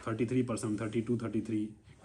33%, 32, 33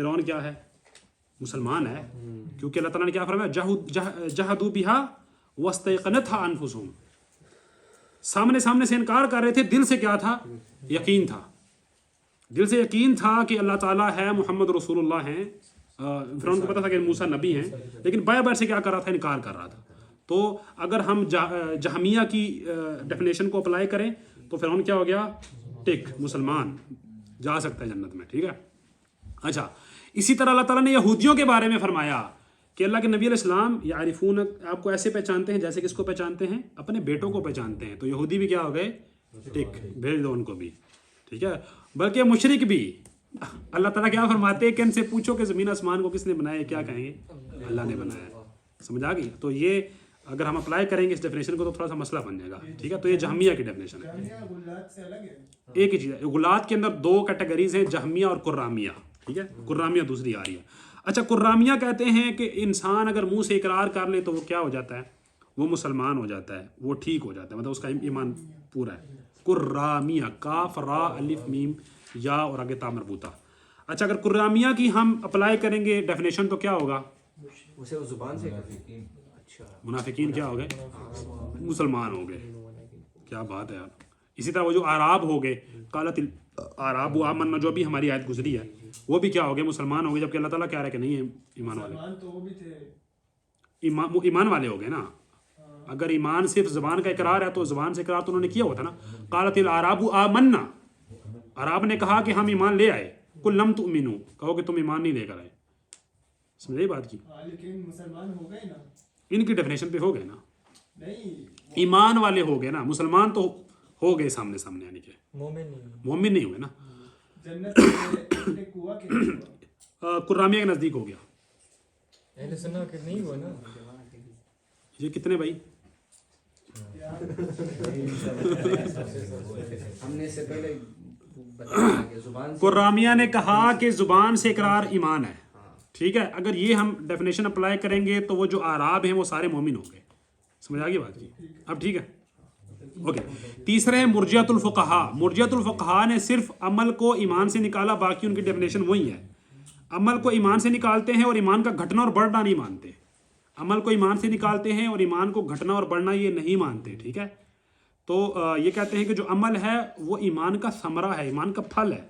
فرعون کیا ہے؟ مسلمان ہے، کیونکہ اللہ تعالیٰ نے کیا فرمایا؟ جہدوا بہا واستیقنتھا انفسہم، سامنے سے انکار کر رہے تھے، دل سے کیا تھا؟ یقین تھا، دل سے یقین تھا کہ اللہ تعالیٰ ہے، محمد رسول اللہ ہیں. فرعون کو پتا تھا کہ موسیٰ نبی ہیں، لیکن بائے بائے سے کیا کر رہا تھا؟ انکار کر رہا تھا. تو اگر ہم جہمیہ کی ڈیفینیشن کو اپلائی کریں تو فرعون کیا ہو گیا؟ ٹک، مسلمان، جا سکتا ہے جنت میں. ٹھیک ہے. اچھا، اسی طرح اللہ تعالیٰ نے یہودیوں کے بارے میں فرمایا کہ اللہ کے نبی علیہ السلام یعرفون، آپ کو ایسے پہچانتے ہیں جیسے کس کو پہچانتے ہیں؟ اپنے بیٹوں کو پہچانتے ہیں. تو یہودی بھی کیا ہو گئے؟ ٹک، بھیج دو ان کو بھی. ٹھیک ہے. بلکہ مشرک بھی اللہ تعالیٰ کیا فرماتے ہیں کہ ان سے پوچھو کہ زمین آسمان کو کس نے بنایا ہے؟ کیا کہیں گے؟ اللہ نے بنایا. سمجھ آ گئی؟ تو یہ اگر ہم اپلائی کریں گے اس ڈیفینیشن کو تو تھوڑا سا مسئلہ بن جائے گا. ٹھیک ہے. تو یہ جہمیہ کی ڈیفینیشن ہے. غلات سے الگ ہے. ایک ہی چیز ہے. غلات کے اندر دو کیٹیگریز ہیں، جہمیہ اور قرامیہ. ٹھیک ہے. قرامیہ دوسری آ رہی ہے. اچھا، قرامیہ کہتے ہیں کہ انسان اگر منہ سے اقرار کر لے تو وہ کیا ہو جاتا ہے؟ وہ مسلمان ہو جاتا ہے، وہ ٹھیک ہو جاتا ہے، مطلب اس کا ایمان پورا ہے. قرامیہ، کاف را الف میم یا اور آگے تا مربوطہ. اچھا، اگر قرامیہ کی ہم اپلائی کریں گے ڈیفینیشن تو کیا ہوگا؟ اسے وہ زبان سے منافقین کیا ہو گئے؟ مسلمان ہو گئے. کیا بات ہے یار. اسی طرح وہ جو اعراب ہو گئے، قالت الاعراب آمنا، جو بھی ہماری آیت گزری ہے، وہ بھی کیا ہو گئے؟ مسلمان ہو گئے. جبکہ اللہ تعالیٰ کہہ رہا ہے کہ نہیں ہے ایمان والے. تو وہ بھی تھے، ایمان والے ہو گئے نا. اگر ایمان صرف زبان کا اقرار ہے تو زبان سے اقرار تو انہوں نے کیا ہوا تھا نا. قالت الاعراب آمنا، عرب نے کہا کہ ہم ایمان لے آئے. قل لم تؤمنوا، کہو کہ تم ایمان نہیں لے کر آئے. سمجھے بات کی؟ لیکن مسلمان ہو گئے نا. ان کی ڈیفینیشن پہ ہو گئے نا. نہیں، ایمان والے ہو گئے نا. مسلمان تو ہو گئے سامنے، یعنی کہ مومن نہیں ہوئے نا. جنت میں کنواں کے ہوا. قرامیہ کے نزدیک ہو گیا. اہل سنت کے نہیں ہوا نا. یہ کتنے بھائی؟ ہم نے اس سے پہلے بتایا کہ زبان سے قرامیہ نے کہا کہ زبان سے اقرار ایمان ہے. ٹھیک ہے. اگر یہ ہم ڈیفینیشن اپلائی کریں گے تو وہ جو اعراب ہیں وہ سارے مومن ہو گئے. سمجھ آ گئی بات کی؟ اب ٹھیک ہے. اوکے. تیسرے ہیں مرجئۃ الفقہاء. مرجئۃ الفقہاء نے صرف عمل کو ایمان سے نکالا، باقی ان کی ڈیفینیشن وہی ہے. عمل کو ایمان سے نکالتے ہیں اور ایمان کا گھٹنا اور بڑھنا نہیں مانتے. عمل کو ایمان سے نکالتے ہیں اور ایمان کو گھٹنا اور بڑھنا یہ نہیں مانتے. ٹھیک ہے. تو یہ کہتے ہیں کہ جو عمل ہے وہ ایمان کا ثمرہ ہے، ایمان کا پھل ہے.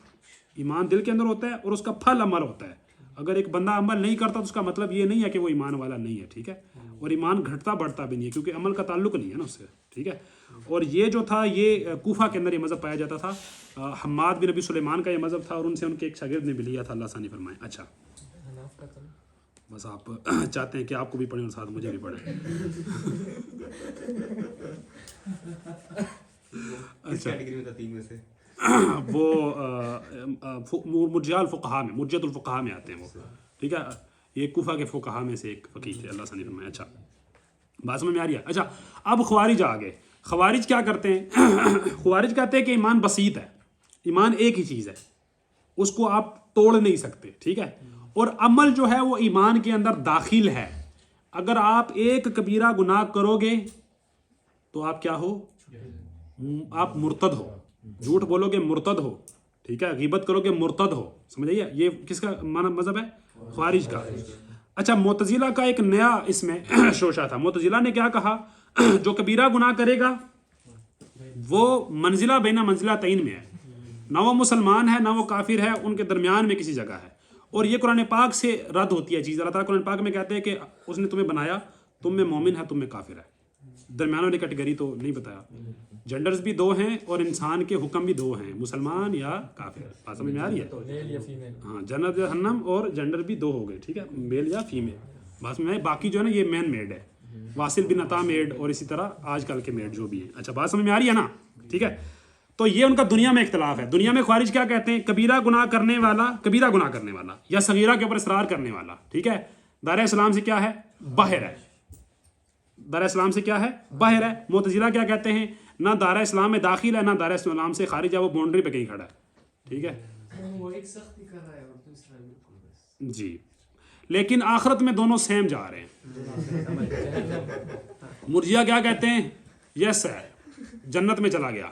ایمان دل کے اندر ہوتا ہے اور اس کا پھل عمل ہوتا ہے. اگر ایک بندہ عمل نہیں کرتا تو اس کا مطلب یہ نہیں ہے کہ وہ ایمان والا نہیں ہے. ٹھیک ہے. اور ایمان گھٹتا بڑھتا بھی نہیں ہے کیونکہ عمل کا تعلق نہیں ہے نا اس سے. ٹھیک ہے. اور یہ جو تھا یہ کوفہ کے اندر یہ مذہب پایا جاتا تھا. حماد بن ابی سلیمان کا یہ مذہب تھا اور ان سے ان کے ایک شاگرد نے بھی لیا تھا. اللہ ثانی فرمائے. اچھا، بس آپ چاہتے ہیں کہ آپ کو بھی پڑھیں اور ساتھ مجھے بھی پڑھیں. اچھا کیٹیگری میں تھا تین میں سے وہ مرجئہ الفقہاء میں، مرجئۃ الفقہاء میں آتے ہیں وہ. ٹھیک ہے. یہ کوفہ کے فقہاء میں سے ایک فقیہ تھے. اللہ ثانی فرمائے. اچھا، بات سمجھ میں آ رہی ہے. اچھا، اب خوارج آ گئے. خوارج کیا کرتے ہیں؟ خوارج کہتے ہیں کہ ایمان بسیط ہے، ایمان ایک ہی چیز ہے، اس کو آپ توڑ نہیں سکتے. ٹھیک ہے. اور عمل جو ہے وہ ایمان کے اندر داخل ہے. اگر آپ ایک کبیرہ گناہ کرو گے تو آپ کیا ہو؟ آپ مرتد ہو. جھوٹ بولو گے مرتد ہو. ٹھیک ہے. غیبت کرو گے مرتد ہو. سمجھائیے. یہ کس کا مذہب ہے؟ خوارج کا. اچھا، معتزلہ کا ایک نیا اس میں شوشہ تھا. معتزلہ نے کیا کہا؟ جو کبیرہ گناہ کرے گا وہ منزلہ بین منزلہ تعین میں ہے، نہ وہ مسلمان ہے نہ وہ کافر ہے، ان کے درمیان میں کسی جگہ ہے. اور یہ قرآن پاک سے رد ہوتی ہے چیز. اللہ تعالیٰ قرآن پاک میں کہتے ہیں کہ اس نے تمہیں بنایا، تم میں مومن ہے، تم میں کافر ہے. درمیان والی کیٹیگری تو نہیں بتایا. جنڈرز بھی دو ہیں اور انسان کے حکم بھی دو ہیں، مسلمان یا کافر. بات سمجھ میں آ رہی ہے؟ میل یا فیمیل. ہاں، جنت جہنم اور جنڈر بھی دو ہو گئے. ٹھیک ہے. میل یا فیمیل. بات سمجھ میں آئی؟ باقی جو ہے نا یہ مین میڈ ہے، واصل بن عطا میڈ اور اسی طرح آج کل کے میڈ جو بھی ہیں. اچھا، بات سمجھ میں آ رہی ہے نا؟ ٹھیک ہے. تو یہ ان کا دنیا میں اختلاف ہے. دنیا میں خوارج کیا کہتے ہیں؟ کبیرہ گناہ کرنے والا یا صغیرہ کے اوپر اصرار کرنے والا. ٹھیک ہے. دائرہ اسلام سے کیا ہے؟ باہر ہے. دائرہ اسلام سے کیا ہے؟ باہر ہے. معتزلہ کیا کہتے ہیں؟ نہ دائرہ اسلام میں داخل ہے نہ دائرہ اسلام سے خارج ہے، وہ باؤنڈری پہ کہیں کھڑا ہے. ٹھیک ہے. وہ ایک سختی کر رہا ہے اور دوسرا بالکل بس. جی، لیکن آخرت میں دونوں سیم جا رہے ہیں. مرجئہ کیا کہتے ہیں؟ یس ہے، جنت میں چلا گیا.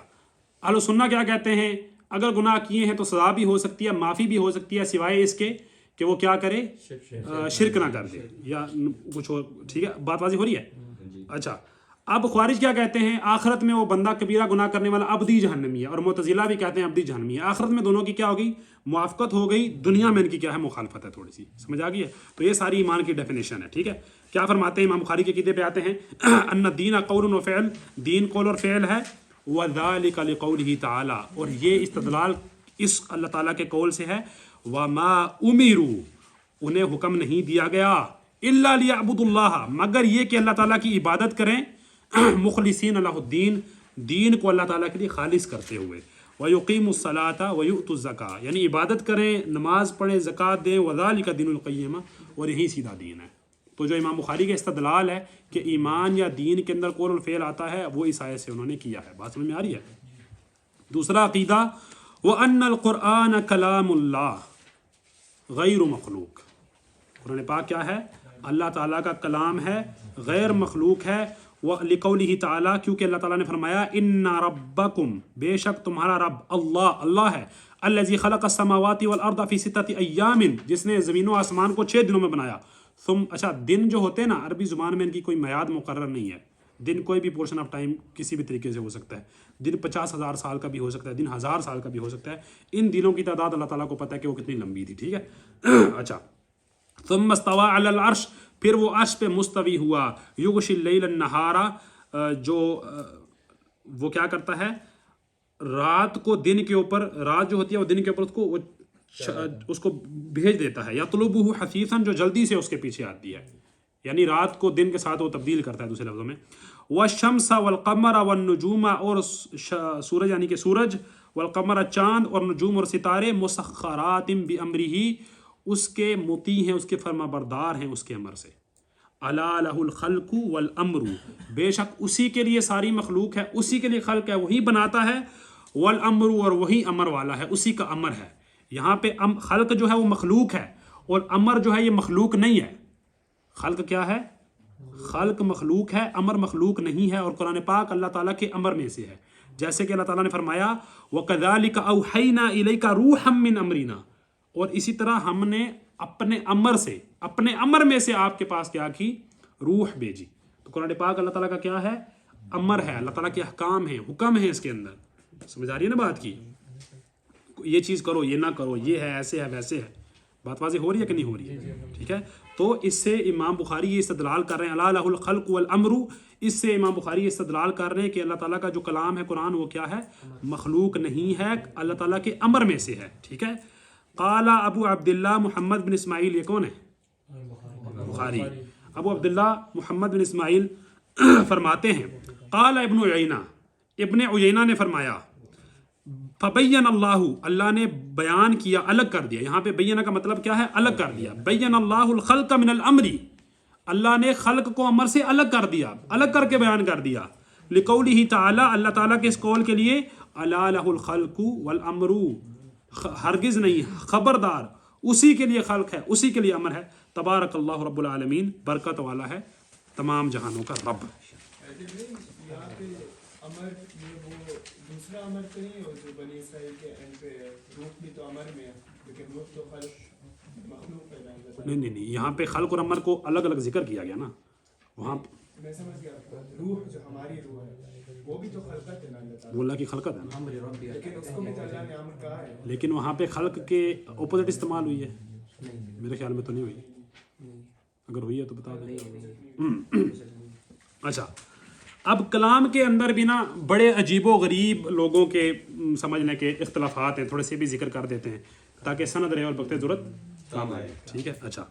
اہل سنہ کیا کہتے ہیں؟ اگر گناہ کیے ہیں تو سزا بھی ہو سکتی ہے، معافی بھی ہو سکتی ہے، سوائے اس کے کہ وہ کیا کرے شرک نہ کر دے یا کچھ اور. ٹھیک ہے بات واضح ہو رہی ہے. اچھا اب خوارج کیا کہتے ہیں آخرت میں وہ بندہ کبیرہ گناہ کرنے والا ابدی جہنمی ہے, اور معتزلہ بھی کہتے ہیں ابدی جہنمی ہے. آخرت میں دونوں کی کیا ہوگی موافقت ہو گئی, دنیا میں ان کی کیا ہے مخالفت ہے تھوڑی سی. سمجھ آ گئی ہے. تو یہ ساری ایمان کی ڈیفینیشن ہے. ٹھیک ہے کیا فرماتے ہیں امام بخاری کے عقیدے پہ آتے ہیں ان الدین قول و فعل, دین قول اور فعل ہے. وذلک لقولہ تعالی, اور یہ استدلال اس اللہ تعالیٰ کے قول سے ہے. وما امروا, انہیں حکم نہیں دیا گیا الا لیعبدوا اللہ, مگر یہ کہ اللہ تعالیٰ کی عبادت کریں مخلصین لہ الدین, دین کو اللہ تعالیٰ کے لیے خالص کرتے ہوئے. وَيُقِيمُوا الصَّلَاةَ وَيُؤْتُوا الزَّكَاةَ, یعنی عبادت کریں, نماز پڑھیں, زکوٰۃ دیں. وَذَلِكَ دِينُ الْقَيِّمَةُ, اور یہی سیدھا دین ہے. تو جو امام بخاری کا استدلال ہے کہ ایمان یا دین کے اندر قول الفعل آتا ہے, وہ اس آیت سے انہوں نے کیا ہے. بات سمجھ میں آ رہی ہے. دوسرا عقیدہ وَأَنَّ الْقُرْآنَ كَلَامُ اللَّهِ غَيْرُ مَخْلُوق, قرآن پاک کیا ہے اللہ تعالیٰ کا کلام ہے, غیر مخلوق ہے. لقولہ تعالیٰ, کیونکہ اللہ تعالیٰ نے فرمایا ان ربکم, بے شک تمہارا رب اللہ ہے. الذی خلق السماوات والارض فی ستۃ ایام, جس نے زمین و آسمان کو 6 دنوں میں بنایا. اچھا دن جو ہوتے ہیں نا عربی زبان میں ان کی کوئی میعاد مقرر نہیں ہے. دن کوئی بھی پورشن آف ٹائم کسی بھی طریقے سے ہو سکتا ہے. دن 50,000 سال کا بھی ہو سکتا ہے, دن 1000 سال کا بھی ہو سکتا ہے. ان دنوں کی تعداد اللہ تعالیٰ کو پتہ ہے کہ وہ کتنی لمبی تھی. ٹھیک ہے اچھا ثم استوى على العرش, پھر وہ عرش پہ مستوی ہوا. یغشی اللیل النہار, جو وہ کیا کرتا ہے رات کو دن کے اوپر, رات جو ہوتی ہے وہ دن کے اوپر اس کو بھیج دیتا ہے. یطلبہ حثیثا, جو جلدی سے اس کے پیچھے آتی ہے, یعنی رات کو دن کے ساتھ وہ تبدیل کرتا ہے دوسرے لفظوں میں. والشمس والقمر والنجوم, اور سورج یعنی کہ سورج, والقمر چاند, اور نجوم اور ستارے, مسخرات بامرہ, اس کے مطیع ہیں, اس کے فرما بردار ہیں اس کے امر سے. الا لہ الخلق والامر, بے شک اسی کے لیے ساری مخلوق ہے, اسی کے لیے خلق ہے, وہی بناتا ہے. والامر, اور وہی امر والا ہے, اسی کا امر ہے. یہاں پہ خلق جو ہے وہ مخلوق ہے, اور امر جو ہے یہ مخلوق نہیں ہے. خلق کیا ہے, خلق مخلوق ہے, امر مخلوق نہیں ہے. اور قرآن پاک اللہ تعالیٰ کے امر میں سے ہے, جیسے کہ اللہ تعالیٰ نے فرمایا وَكَذَلِكَ أَوْحَيْنَا إِلَيْكَ رُوحًا مِّنْ أَمْرِنَا, اور اسی طرح ہم نے اپنے امر میں سے آپ کے پاس کیا کی, روح بھیجی. تو قرآن پاک اللہ تعالیٰ کا کیا ہے, امر ہے, اللہ تعالیٰ کے احکام ہیں, حکم ہیں اس کے اندر. سمجھ آ رہی ہے نا بات کی, یہ چیز کرو, یہ نہ کرو, یہ ہے, ایسے ہے, ویسے ہے. بات واضح ہو رہی ہے کہ نہیں ہو رہی ہے؟ ٹھیک ہے. تو اس سے امام بخاری یہ استدلال کر رہے ہیں الا لہ الخلق والامر, اس سے امام بخاری یہ استدلال کر رہے ہیں کہ اللہ تعالیٰ کا جو کلام ہے قرآن وہ کیا ہے, مخلوق نہیں ہے, اللہ تعالیٰ کے امر میں سے ہے. ٹھیک ہے. قال ابو عبداللہ محمد بن اسماعیل, یہ کون ہے, بخاری. ابو عبداللہ محمد بن اسماعیل فرماتے ہیں قال ابن عیینہ, ابن عیینہ نے فرمایا فبین اللہ, اللہ نے بیان کیا, الگ کر دیا. یہاں پہ بینہ کا مطلب کیا ہے, الگ کر دیا. بین اللہ الخلق من الامر, اللہ نے خلق کو امر سے الگ کر دیا, الگ کر کے بیان کر دیا. لقولہ تعالی, اللہ تعالیٰ کے اس قول کے لیے الا لہ الخلق والامر, ہرگز نہیں, خبردار, اسی کے لیے خلق ہے, اسی کے لیے امر ہے. تبارک اللہ رب العالمین, برکت والا ہے تمام جہانوں کا رب. یہاں پہ امر میں وہ دوسرا امر تو نہیں ہو جو بنی اسرائیل کے اینڈ پہ, روح بھی تو امر میں ہے, لیکن روح تو خلق مخلوق ہے. نہیں, یہاں پہ خلق اور امر کو الگ الگ ذکر کیا گیا نا. وہاں میں سمجھ گیا, روح جو ہماری روح ہے وہ بھی تو خلقت ہے نا, وہ اللہ کی خلقت ہے نا, لیکن اس کو بھی تو اللہ نے امر کہا ہے. لیکن وہاں پہ خلق کے اپوزٹ استعمال ہوئی ہے, میرے خیال میں تو نہیں ہوئی, اگر ہوئی ہے تو بتا دیں. اچھا اب کلام کے اندر بھی نا بڑے عجیب و غریب لوگوں کے سمجھنے کے اختلافات ہیں, تھوڑے سے بھی ذکر کر دیتے ہیں تاکہ سند رہے اور وقت ضرورت کام آئے. ٹھیک ہے. اچھا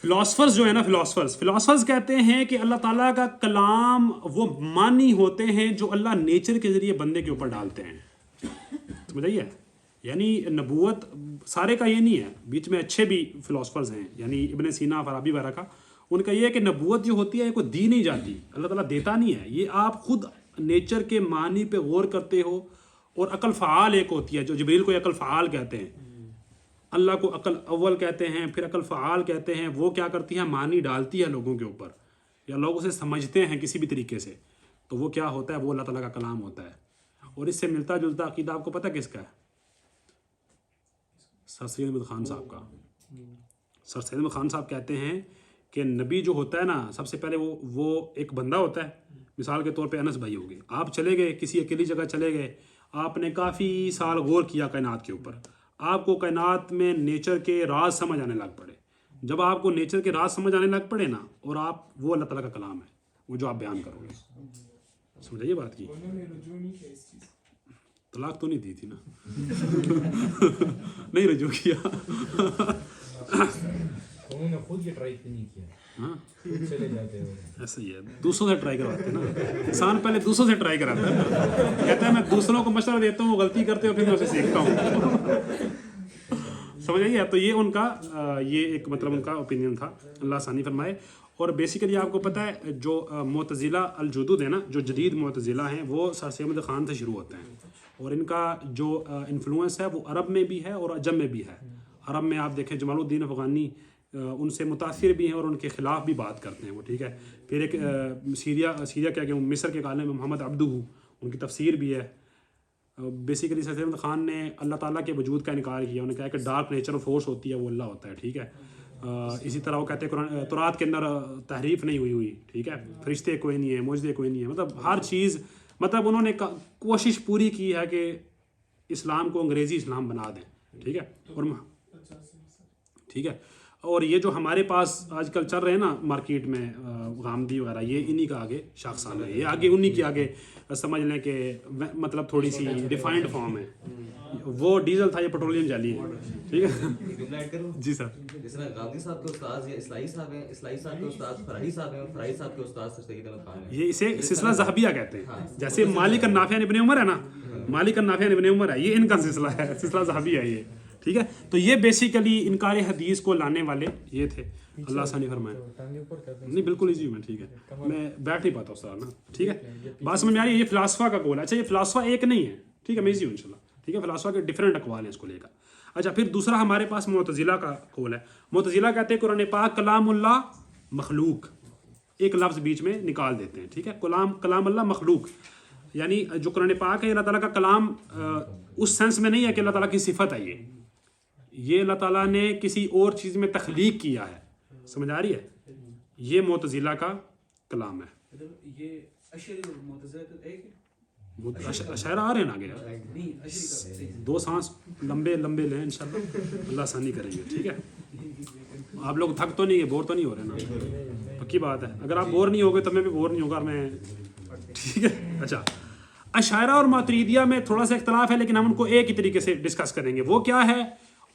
فلاسفرز جو ہے نا, فلاسفرز کہتے ہیں کہ اللہ تعالیٰ کا کلام وہ معنی ہوتے ہیں جو اللہ نیچر کے ذریعے بندے کے اوپر ڈالتے ہیں. سمجھ آئیے, یعنی نبوت سارے کا یہ نہیں ہے, بیچ میں اچھے بھی فلاسفرز ہیں, یعنی ابن سینا, فارابی وغیرہ کا, ان کا یہ ہے کہ نبوت جو ہوتی ہے کوئی دی نہیں جاتی, اللہ تعالیٰ دیتا نہیں ہے, یہ آپ خود نیچر کے معنی پہ غور کرتے ہو. اور عقل فعال ایک ہوتی ہے, جو جبریل کو عقل فعال کہتے ہیں, اللہ کو عقل اول کہتے ہیں, پھر عقل فعال کہتے ہیں. وہ کیا کرتی ہے, معنی ڈالتی ہے لوگوں کے اوپر, یا لوگ اسے سمجھتے ہیں کسی بھی طریقے سے, تو وہ کیا ہوتا ہے, وہ اللہ تعالیٰ کا کلام ہوتا ہے. اور اس سے ملتا جلتا عقیدہ آپ کو پتہ کس کا ہے, سر سید احمد خان صاحب کا. سر سید احمد خان صاحب کہتے ہیں کہ نبی جو ہوتا ہے نا سب سے پہلے وہ ایک بندہ ہوتا ہے. مثال کے طور پہ انس بھائی ہو گئے, آپ چلے گئے کسی اکیلی جگہ چلے گئے, آپ نے کافی سال غور کیا کائنات کے اوپر, آپ کو کائنات میں نیچر کے راز سمجھ آنے لگ پڑے. جب آپ کو نیچر کے راز سمجھ آنے لگ پڑے نا, اور آپ وہ اللہ تعالیٰ کا کلام ہے وہ جو آپ بیان کرو گے. سمجھائیے بات کی. انہوں نے رجوع نہیں کیا اس چیز. طلاق تو نہیں دی تھی نا. نہیں رجوع کیا. انہوں نے خود یہ ٹرائی نہیں کیا. ہاں چلے جاتے ہیں ایسا ہی ہے, دوسروں سے ٹرائی کرواتے ہیں نا. انسان پہلے دوسروں سے ٹرائی کراتا ہے, کہتا ہے میں دوسروں کو مشورہ دیتا ہوں, وہ غلطی کرتے ہیں پھر میں اسے سیکھتا ہوں. سمجھ آئیے. تو یہ ان کا یہ ایک مطلب ان کا اوپینین تھا, اللہ آسانی فرمائے. اور بیسیکلی آپ کو پتہ ہے جو معتزلہ الجدد ہے نا, جو جدید معتزلہ ہیں وہ سر سید احمد خان سے شروع ہوتے ہیں, اور ان کا جو انفلوئنس ہے وہ عرب میں بھی ہے اور عجم میں بھی ہے. عرب میں آپ دیکھیں جمال الدین افغانی ان سے متاثر بھی ہیں اور ان کے خلاف بھی بات کرتے ہیں وہ, ٹھیک ہے. پھر ایک سیریا کیا کہ مصر کے عالم محمد عبدہ, ان کی تفسیر بھی ہے. بیسیکلی سر سید احمد خان نے اللہ تعالیٰ کے وجود کا انکار کیا. انہوں نے کہا کہ ڈارک نیچرل فورس ہوتی ہے وہ اللہ ہوتا ہے, ٹھیک ہے. اسی طرح وہ کہتے ہیں تورات کے اندر تحریف نہیں ہوئی, ٹھیک ہے. فرشتے کوئی نہیں ہے, معجزے کوئی نہیں ہے, مطلب ہر چیز, مطلب انہوں نے کوشش پوری کی ہے کہ اسلام کو انگریزی اسلام بنا دیں, ٹھیک ہے. اور ٹھیک ہے. اور یہ جو ہمارے پاس آج کل چل رہے ہیں نا مارکیٹ میں غامدی وغیرہ, یہ انہی کا آگے شاخسانہ ہے, یہ آگے انہی کی آگے سمجھ لیں کہ مطلب تھوڑی سی ریفائنڈ فارم ہے. وہ ڈیزل تھا, یہ پیٹرولیم جیلی ہے, ٹھیک ہے. جی سر. جس طرح غامدی صاحب کے استاد یا اصلاحی صاحب ہیں, اصلاحی صاحب کے استاد فراہی صاحب ہیں, فراہی صاحب کے استاد سر سید احمد خان ہیں. یہ اسے سلسلہ ذہبیہ کہتے ہیں. جیسے مالک النافع ابن عمر ہے نا, مالک النافع ابن عمر ہے, یہ ان کا سلسلہ ہے, سلسلہ ذہبیہ ہے یہ, ٹھیک ہے. تو یہ بیسیکلی انکار حدیث کو لانے والے یہ تھے. اللہ ثانی فرمائے. نہیں بالکل ایزی میں, ٹھیک ہے, میں بیٹھ نہیں پاتا سر نا, ٹھیک ہے. بات سمجھ میں آ رہی ہے. یہ فلاسفہ کا قول ہے. اچھا یہ فلاسفہ ایک نہیں ہے, ٹھیک ہے, میں ایزی ہوں انشاءاللہ, ٹھیک ہے. فلاسفہ کے ڈفرینٹ اقوال ہیں اس کو لے کر. اچھا پھر دوسرا ہمارے پاس معتزلہ کا قول ہے. معتزلہ کہتے ہیں قرآن پاک کلام اللہ مخلوق, ایک لفظ بیچ میں نکال دیتے ہیں, ٹھیک ہے. کلام اللہ مخلوق, یعنی جو قرآن پاک ہے اللہ تعالیٰ کا کلام اس سینس میں نہیں ہے کہ اللہ تعالیٰ کی صفت ہے, یہ اللہ تعالیٰ نے کسی اور چیز میں تخلیق کیا ہے. سمجھ آ رہی ہے. یہ معتزلہ کا کلام ہے. یہ اشعری اور معتزلہ ایک ہے. اشاعرہ آ رہے ہیں آگے, دو سانس لمبے لمبے لیں انشاءاللہ, اللہ آسانی کریں گے, ٹھیک ہے. آپ لوگ تھک تو نہیں ہے, بور تو نہیں ہو رہے نا, پکی بات ہے. اگر آپ بور نہیں ہوگے تو میں بھی بور نہیں ہوگا میں, ٹھیک ہے. اچھا اشاعرہ اور ماتریدیہ میں تھوڑا سا اختلاف ہے, لیکن ہم ان کو ایک ہی طریقے سے ڈسکس کریں گے. وہ کیا ہے,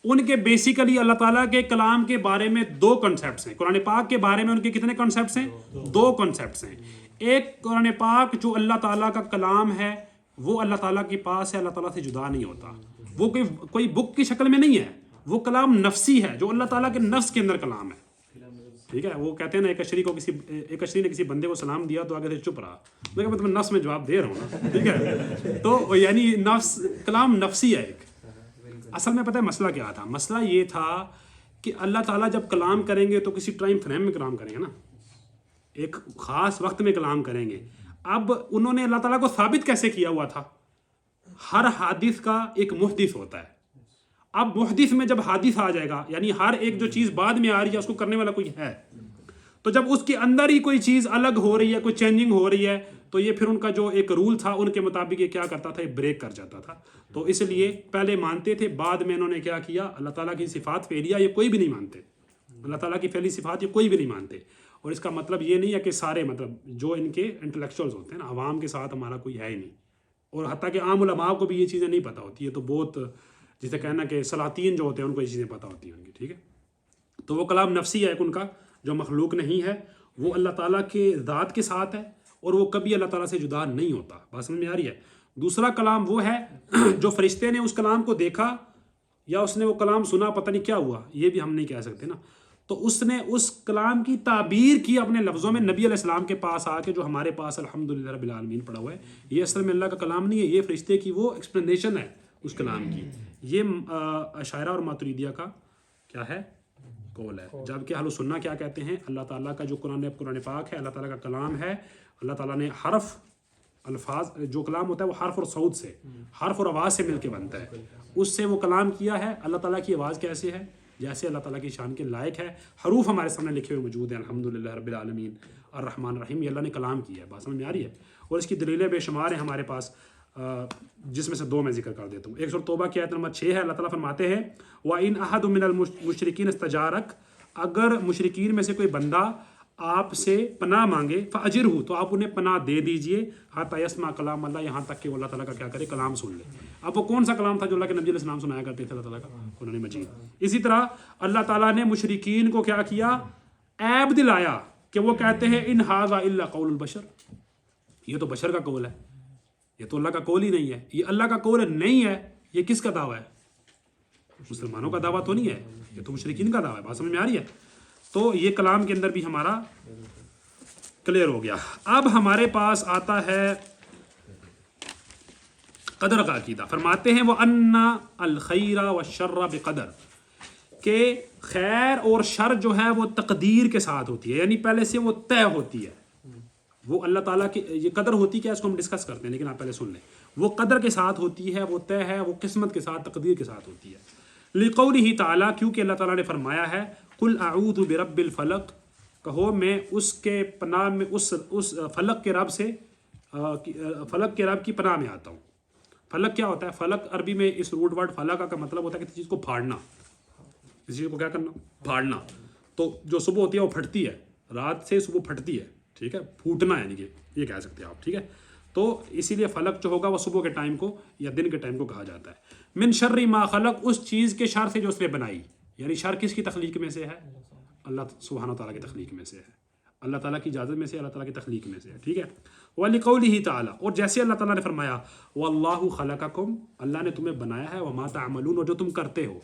ان کے بیسیکلی اللہ تعالیٰ کے کلام کے بارے میں دو کنسیپٹس ہیں. قرآن پاک کے بارے میں ان کے کتنے کنسیپٹس ہیں؟ دو کنسیپٹس ہیں. ایک قرآن پاک جو اللہ تعالیٰ کا کلام ہے وہ اللہ تعالیٰ کے پاس ہے, اللہ تعالیٰ سے جدا نہیں ہوتا. وہ کوئی بک کی شکل میں نہیں ہے, وہ کلام نفسی ہے جو اللہ تعالیٰ کے نفس کے اندر کلام ہے, ٹھیک ہے. وہ کہتے ہیں نا ایک اشری نے کسی بندے کو سلام دیا تو آگے سے چپ رہا, میں کہا میں نفس میں جواب دے رہا ہوں نا, ٹھیک ہے. تو یعنی نفس کلام نفسی ہے ایک. اصل میں پتہ ہے مسئلہ کیا تھا؟ مسئلہ یہ تھا کہ اللہ تعالیٰ جب کلام کریں گے تو کسی ٹائم فریم میں کلام کریں گے نا, ایک خاص وقت میں کلام کریں گے. اب انہوں نے اللہ تعالیٰ کو ثابت کیسے کیا ہوا تھا؟ ہر حادث کا ایک محدث ہوتا ہے. اب محدث میں جب حادث آ جائے گا, یعنی ہر ایک جو چیز بعد میں آ رہی ہے اس کو کرنے والا کوئی ہے, تو جب اس کے اندر ہی کوئی چیز الگ ہو رہی ہے, کوئی چینجنگ ہو رہی ہے, تو یہ پھر ان کا جو ایک رول تھا ان کے مطابق یہ کیا کرتا تھا, یہ بریک کر جاتا تھا. تو اس لیے پہلے مانتے تھے, بعد میں انہوں نے کیا کیا, اللہ تعالیٰ کی صفات فعلیہ یہ کوئی بھی نہیں مانتے, اللہ تعالیٰ کی فعلی صفات یہ کوئی بھی نہیں مانتے. اور اس کا مطلب یہ نہیں ہے کہ سارے مطلب جو ان کے انٹلیکچوئلز ہوتے ہیں نا, عوام کے ساتھ ہمارا کوئی ہے ہی نہیں, اور حتیٰ کہ عام علماء کو بھی یہ چیزیں نہیں پتہ ہوتی. یہ تو بہت جسے کہنا کہ سلاطین جو ہوتے ہیں ان کو یہ چیزیں پتہ ہوتی ہیں ان کی, ٹھیک ہے. تو وہ کلام نفسی ہے ایک ان کا, جو مخلوق نہیں ہے, وہ اللہ تعالیٰ کے ذات کے ساتھ ہے اور وہ کبھی اللہ تعالیٰ سے جدا نہیں ہوتا. بات سمجھ میں آ رہی ہے. دوسرا کلام وہ ہے جو فرشتے نے اس کلام کو دیکھا یا اس نے وہ کلام سنا, پتہ نہیں کیا ہوا, یہ بھی ہم نہیں کہہ سکتے نا. تو اس نے اس کلام کی تعبیر کی اپنے لفظوں میں نبی علیہ السلام کے پاس آ کے, جو ہمارے پاس الحمدللہ رب العالمین پڑھا ہوا ہے. یہ اصل میں اللہ کا کلام نہیں ہے, یہ فرشتے کی وہ ایکسپلینیشن ہے اس کلام کی. یہ اشاعرہ اور ماتریدیہ کا کیا ہے, قول ہے. جبکہ اہل سنہ کیا کہتے ہیں, اللہ تعالیٰ کا جو قرآن پاک ہے اللہ تعالیٰ کا کلام ہے, اللہ تعالیٰ نے حرف الفاظ, جو کلام ہوتا ہے وہ حرف اور صوت سے, حرف اور آواز سے مل کے بنتا ہے, اس سے وہ کلام کیا ہے. اللہ تعالیٰ کی آواز کیسے ہے, جیسے اللہ تعالیٰ کی شان کے لائق ہے. حروف ہمارے سامنے لکھے ہوئے موجود ہیں. الحمدللہ رب العالمین الرحمن الرحیم، یہ اللہ نے کلام کیا ہے. بات سمجھ میں آ رہی ہے؟ اور اس کی دلیلیں بے شمار ہیں ہمارے پاس، جس میں سے 2 میں ذکر کر دیتا ہوں. ایک سورۃ توبہ کی آیت نمبر 6 ہے. اللہ تعالیٰ فرماتے ہیں وَإِنْ أَحَدٌ مِّنَ الْمُشْرِكِينَ اسْتَجَارَكَ، اگر مشرکین میں سے کوئی بندہ آپ سے پناہ مانگے فَأَجِرْهُ، تو آپ انہیں پناہ دے دیجئے حَتَّى يَسْمَعَ کلام اللہ، یہاں تک کہ وہ اللہ تعالیٰ کا کیا کرے، کلام سن لے. اب وہ کون سا کلام تھا جو اللہ کے نبی علیہ السلام سنایا کرتے تھے؟ اللہ تعالیٰ کا قرآن مجید. اسی طرح اللہ تعالیٰ نے مشرکین کو کیا کیا، عیب دلایا کہ وہ کہتے ہیں ان ھذا الا قول البشر، یہ تو بشر کا قول ہے، یہ تو اللہ کا قول ہی نہیں ہے. یہ اللہ کا قول نہیں ہے، یہ کس کا دعویٰ ہے؟ مسلمانوں کا دعویٰ تو نہیں ہے، یہ تو مشرکین کا دعویٰ ہے. بات سمجھ میں آ رہی ہے؟ تو یہ کلام کے اندر بھی ہمارا کلیئر ہو گیا. اب ہمارے پاس آتا ہے قدر کا عقیدہ. فرماتے ہیں وَأَنَّ الْخَيْرَ وَالشَّرَّ بِقَدَر، کہ خیر اور شر جو ہے وہ تقدیر کے ساتھ ہوتی ہے، یعنی پہلے سے وہ طے ہوتی ہے. وہ اللہ تعالیٰ کی یہ قدر ہوتی کیا، اس کو ہم ڈسکس کرتے ہیں، لیکن آپ پہلے سن لیں. وہ قدر کے ساتھ ہوتی ہے، وہ طے ہے، وہ قسمت کے ساتھ، تقدیر کے ساتھ ہوتی ہے. لِقَوْلِهِ تعالیٰ، کیونکہ اللہ تعالیٰ نے فرمایا ہے قُلْ أَعُوذُ بِرَبِّ الْفَلَقِ، کہو میں اس کے پناہ میں اس فلق کے رب سے، فلق کے رب کی پناہ میں آتا ہوں. فلق کیا ہوتا ہے؟ فلق عربی میں اس روٹ ورڈ فلق کا مطلب ہوتا ہے کسی چیز کو پھاڑنا، کسی چیز کو کیا کرنا، پھاڑنا. تو جو صبح ہوتی ہے وہ پھٹتی ہے، رات سے صبح پھٹتی ہے، ٹھیک ہے، پھوٹنا یعنی کہ یہ کہہ سکتے ہیں آپ، ٹھیک ہے. تو اسی لیے فلق جو ہوگا وہ صبح کے ٹائم کو یا دن کے ٹائم کو کہا جاتا ہے. من شر ما خلق، اس چیز کے شر سے جو اس نے بنائی. یعنی شر کس کی تخلیق میں سے ہے؟ اللہ سبحانہ تعالیٰ کی تخلیق میں سے ہے، اللہ تعالیٰ کی اجازت میں سے، اللہ تعالیٰ کی تخلیق میں سے ہے، ٹھیک ہے. وَلِقَوْلِهِ تعالیٰ، اور جیسے اللہ تعالیٰ نے فرمایا وَاللَّهُ خَلَقَكُمْ، اللہ نے تمہیں بنایا ہے، وَمَا تَعْمَلُونَ، اور جو تم کرتے ہو،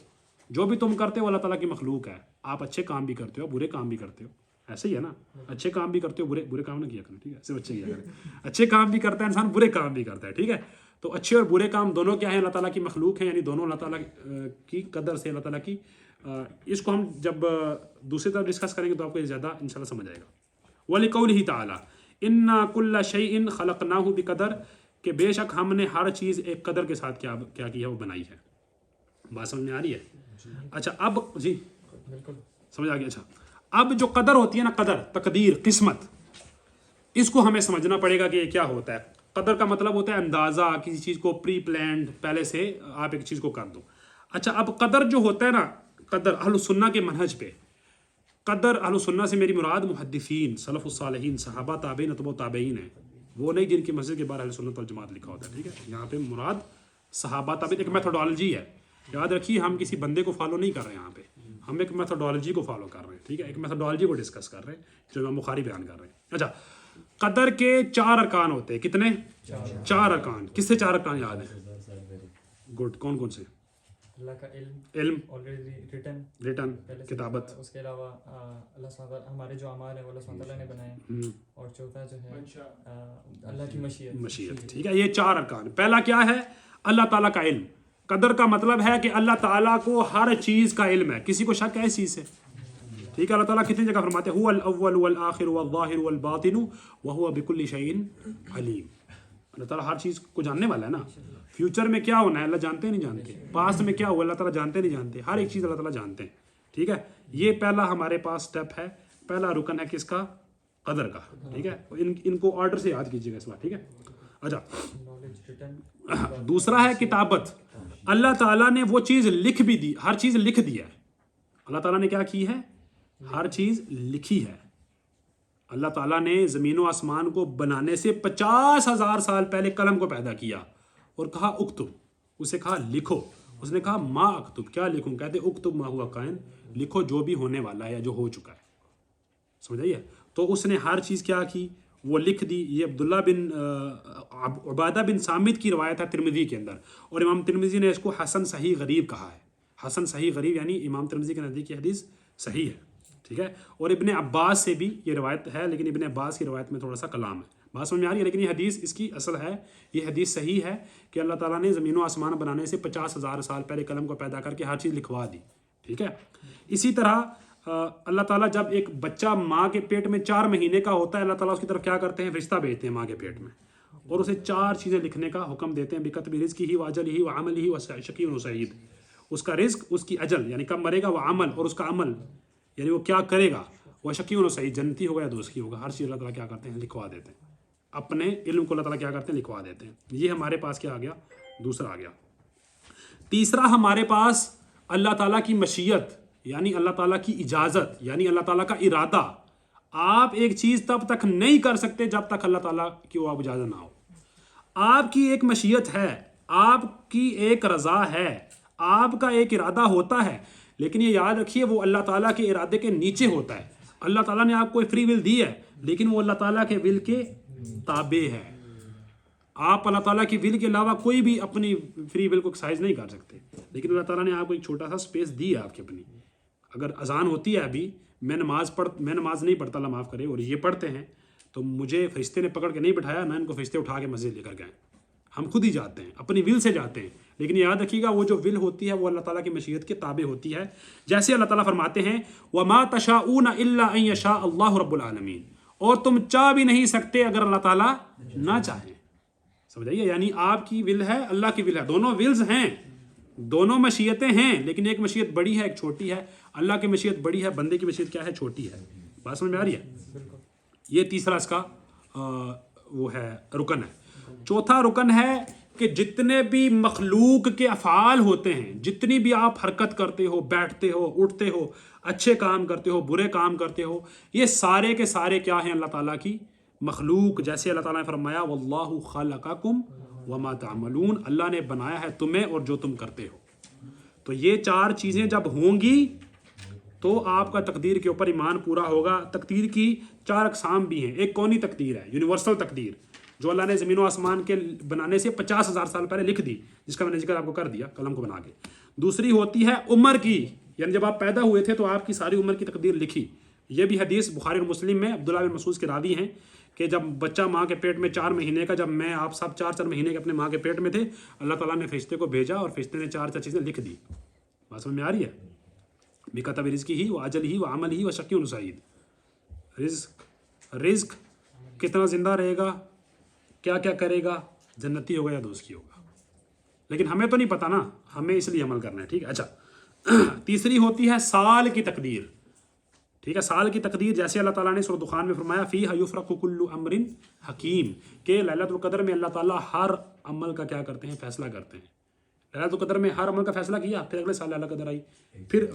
جو بھی تم کرتے ہو اللہ تعالیٰ کی مخلوق ہے. آپ اچھے کام بھی کرتے ہو، برے کام بھی کرتے ہو، ایسے ہی ہے نا. اچھے کام بھی کرتے ہو، برے کام نہ کیا کریں، ٹھیک ہے، صرف اچھے کیا کریں. اچھے کام بھی کرتا ہے انسان، برے کام بھی کرتا ہے، ٹھیک ہے. تو اچھے اور برے کام دونوں کیا ہیں؟ اللہ تعالیٰ کی مخلوق ہیں، یعنی دونوں اللہ تعالیٰ کی قدر سے، اللہ تعالیٰ کی. اس کو ہم جب دوسری طرف ڈسکس کریں گے تو آپ کو یہ زیادہ انشاءاللہ سمجھ آئے گا. وَلِقَوْلِهِ تَعَالَى إِنَّا كُلَّ شَيْءٍ خَلَقْنَاهُ بِقَدَر، کہ بے شک ہم نے ہر چیز ایک قدر کے ساتھ کیا کی ہے، وہ بنائی ہے. بات سمجھ میں آ رہی ہے؟ اچھا اب جی سمجھ آ گیا. اچھا اب جو قدر ہوتی ہے نا، قدر، تقدیر، قسمت، اس کو ہمیں سمجھنا پڑے گا کہ یہ کیا ہوتا ہے. قدر کا مطلب ہوتا ہے اندازہ، کسی چیز کو پری پلانڈ، پہلے سے آپ ایک چیز کو کر دو. اچھا اب قدر جو ہوتا ہے نا، قدر اہل سنہ کے منہج پہ، قدر اہل سنہ سے میری مراد محدثین، سلف الصالحین، صحابہ، تابعین، اتباع تابعین ہیں. وہ نہیں جن کی مسجد کے باہر اہل سنت والجماعت لکھا ہوتا ہے، ٹھیک ہے. یہاں پہ مراد صحابہ، تابعین. ایک میتھڈالوجی ہے، یاد رکھیے، ہم کسی بندے کو فالو نہیں کر رہے ہیں یہاں پہ، ہم ایک میتھڈالوجی کو فالو کر رہے ہیں، ٹھیک ہے. ایک میتھڈالوجی کو ڈسکس کر رہے ہیں جو امام بخاری بیان کر رہے ہیں. اچھا قدر کے 4 ارکان ہوتے ہیں. کتنے؟ 4 ارکان. کس سے 4 ارکان یاد ہیں؟ گڈ. کون کون سے؟ اللہ کا علم، آلریڈی ریٹن، کتابت. اس کے علاوہ اللہ سبحانہ وتعالیٰ ہمارے جو اعمال ہیں وہ اللہ سبحانہ وتعالیٰ نے بنائے، اور چوتھا جو ہے اللہ کی مشیت. ٹھیک ہے، یہ 4 ارکان. پہلا کیا ہے؟ اللہ تعالیٰ کا علم. قدر کا مطلب ہے کہ اللہ تعالیٰ کو ہر چیز کا علم ہے، کسی کو شک ہے اس چیز سے، ٹھیک ہے. اللہ تعالیٰ کتنی جگہ فرماتے ہیں هو الاول والآخر والظاہر والباطن وهو بكل شيء علیم. اللہ تعالیٰ ہر چیز کو جاننے والا ہے نا. فیوچر میں کیا ہونا ہے اللہ جانتے نہیں جانتے، پاسٹ میں کیا ہوا اللہ تعالیٰ جانتے نہیں جانتے، ہر ایک چیز اللہ تعالیٰ جانتے ہیں، ٹھیک ہے. یہ پہلا ہمارے پاس سٹیپ ہے، پہلا رکن ہے کس کا؟ قدر کا، ٹھیک ہے. ان کو آرڈر سے یاد کیجیے گا اس بار، ٹھیک ہے. اچھا دوسرا ہے کتابت. اللہ تعالیٰ نے وہ چیز لکھ بھی دی، ہر چیز لکھ دی ہے. اللہ تعالیٰ نے کیا کی ہے؟ ہر چیز لکھی ہے. اللہ تعالیٰ نے زمین و آسمان کو بنانے سے 50,000 سال پہلے قلم کو پیدا کیا اور کہا اکتب، اسے کہا لکھو. اس نے کہا ما اکتب، کیا لکھوں؟ کہتے اکتب ما ہوا کائن، لکھو جو بھی ہونے والا ہے یا جو ہو چکا ہے. سمجھ آئیے؟ تو اس نے ہر چیز کیا کی؟ وہ لکھ دی. یہ عبداللہ بن عبادہ بن سامت کی روایت ہے ترمذی کے اندر، اور امام ترمذی نے اس کو حسن صحیح غریب کہا ہے. حسن صحیح غریب یعنی امام ترمذی کے نزدیک یہ حدیث صحیح ہے، ٹھیک ہے. اور ابن عباس سے بھی یہ روایت ہے، لیکن ابن عباس کی روایت میں تھوڑا سا کلام ہے. بات سمجھ میں آ رہی ہے؟ لیکن یہ حدیث اس کی اصل ہے، یہ حدیث صحیح ہے کہ اللہ تعالیٰ نے زمین و آسمان بنانے سے 50,000 سال پہلے قلم کو پیدا کر کے ہر چیز لکھوا دی، ٹھیک ہے. اسی طرح اللہ تعالیٰ جب ایک بچہ ماں کے پیٹ میں 4 مہینے کا ہوتا ہے، اللہ تعالیٰ اس کی طرف کیا کرتے ہیں؟ فرشتہ بھیجتے ہیں ماں کے پیٹ میں، اور اسے 4 چیزیں لکھنے کا حکم دیتے ہیں. بکتب رزقہ وأجلہ وعملہ وشقی وسعید. اس کا رزق، اس کی اجل یعنی کب مرے گا، وہ عمل اور اس کا عمل یعنی وہ کیا کرے گا، وہ شقی و سعید، جنتی ہوگا یا دوزخی ہوگا، ہر چیز اللہ تعالیٰ کیا کرتے ہیں لکھوا دیتے ہیں، اپنے علم کو اللہ تعالیٰ کیا کرتے ہیں لکھوا دیتے ہیں. یہ ہمارے پاس کیا آ گیا، دوسرا آ گیا. تیسرا ہمارے پاس اللہ تعالیٰ کی مشیت یعنی اللہ تعالیٰ کی اجازت یعنی اللہ تعالیٰ کا ارادہ. آپ ایک چیز تب تک نہیں کر سکتے جب تک اللہ تعالیٰ کی وہ اجازت نہ ہو. آپ کی ایک مشیت ہے، آپ کی ایک رضا ہے، آپ کا ایک ارادہ ہوتا ہے، لیکن یہ یاد رکھیے وہ اللہ تعالیٰ کے ارادے کے نیچے ہوتا ہے. اللہ تعالیٰ نے آپ کو فری ول دی ہے لیکن وہ اللہ تعالیٰ کے ول کے تابع ہے. آپ اللہ تعالیٰ کی ول کے علاوہ کوئی بھی اپنی فری ول کو ایکسرسائز نہیں کر سکتے، لیکن اللہ تعالیٰ نے آپ کو ایک چھوٹا سا سپیس دی ہے آپ کی اپنی. اگر اذان ہوتی ہے ابھی میں نماز نہیں پڑھتا، اللہ معاف کرے، اور یہ پڑھتے ہیں تو مجھے فرشتے نے پکڑ کے نہیں بٹھایا، نہ ان کو فرشتے اٹھا کے مسجد لے کر گئے. ہم خود ہی جاتے ہیں، اپنی ول سے جاتے ہیں، لیکن یاد رکھیے گا وہ جو ول ہوتی ہے وہ اللہ تعالیٰ کی مشیت کے تابع ہوتی ہے. جیسے اللہ تعالیٰ فرماتے ہیں وَمَا تَشَاءُونَ إِلَّا أَن يَشَاءَ اللَّهُ رَبُّ الْعَالَمِينَ، اور تم چاہ بھی نہیں سکتے اگر اللہ تعالیٰ نہ چاہیں. سمجھائیے، یعنی آپ کی ول ہے، اللہ کی ول ہے، دونوں ولز ہیں، دونوں مشیتیں ہیں، لیکن ایک مشیت بڑی ہے ایک چھوٹی ہے. اللہ کی مشیت بڑی ہے، بندے کی مشیت کیا ہے، چھوٹی ہے. بات سمجھ میں آ رہی ہے؟ یہ تیسرا اس کا وہ ہے رکن ہے. چوتھا رکن ہے کہ جتنے بھی مخلوق کے افعال ہوتے ہیں، جتنی بھی آپ حرکت کرتے ہو، بیٹھتے ہو، اٹھتے ہو، اچھے کام کرتے ہو، برے کام کرتے ہو، یہ سارے کے سارے کیا ہیں، اللہ تعالیٰ کی مخلوق. جیسے اللہ تعالیٰ نے فرمایا واللہ خلقکم وما تعملون، اللہ نے بنایا ہے تمہیں اور جو تم کرتے ہو. تو یہ چار چیزیں جب ہوں گی تو آپ کا تقدیر کے اوپر ایمان پورا ہوگا. تقدیر کی چار اقسام بھی ہیں. ایک کونی تقدیر ہے، یونیورسل تقدیر، جو اللہ نے زمین و آسمان کے بنانے سے 50,000 سال پہلے لکھ دی، جس کا میں نے ذکر آپ کو کر دیا قلم کو بنا کے. دوسری ہوتی ہے عمر کی، یعنی جب آپ پیدا ہوئے تھے تو آپ کی ساری عمر کی تقدیر لکھی. یہ بھی حدیث بخاری اور مسلم میں عبداللہ بن مسعود کے راوی ہیں کہ جب بچہ ماں کے پیٹ میں 4 مہینے کا، جب میں آپ سب 4 مہینے کے اپنے ماں کے پیٹ میں تھے، اللہ تعالیٰ نے فرشتے کو بھیجا اور فرشتے نے 4 چیزیں لکھ دی. بات سمجھ میں آ رہی ہے؟ بکتب رزق ہی و اجل ہی و عمل ہی و شقی و سعید. رزق کتنا زندہ رہے گا، کیا کیا کرے گا، جنتی ہوگا یا دوزخی ہوگا. لیکن ہمیں تو نہیں پتا نا، ہمیں اس لیے عمل کرنا ہے. ٹھیک ہے. اچھا، تیسری ہوتی ہے سال کی تقدیر. ٹھیک ہے، سال کی تقدیر جیسے اللہ تعالیٰ نے سورۃ دخان میں فرمایا فیہا یفرق کل امر حکیم، کہ لیلۃ القدر میں اللہ تعالیٰ ہر عمل کا کیا کرتے ہیں، فیصلہ کرتے ہیں. لیلۃ القدر میں ہر عمل کا فیصلہ کیا، پھر اگلے سال لیلۃ القدر آئی، پھر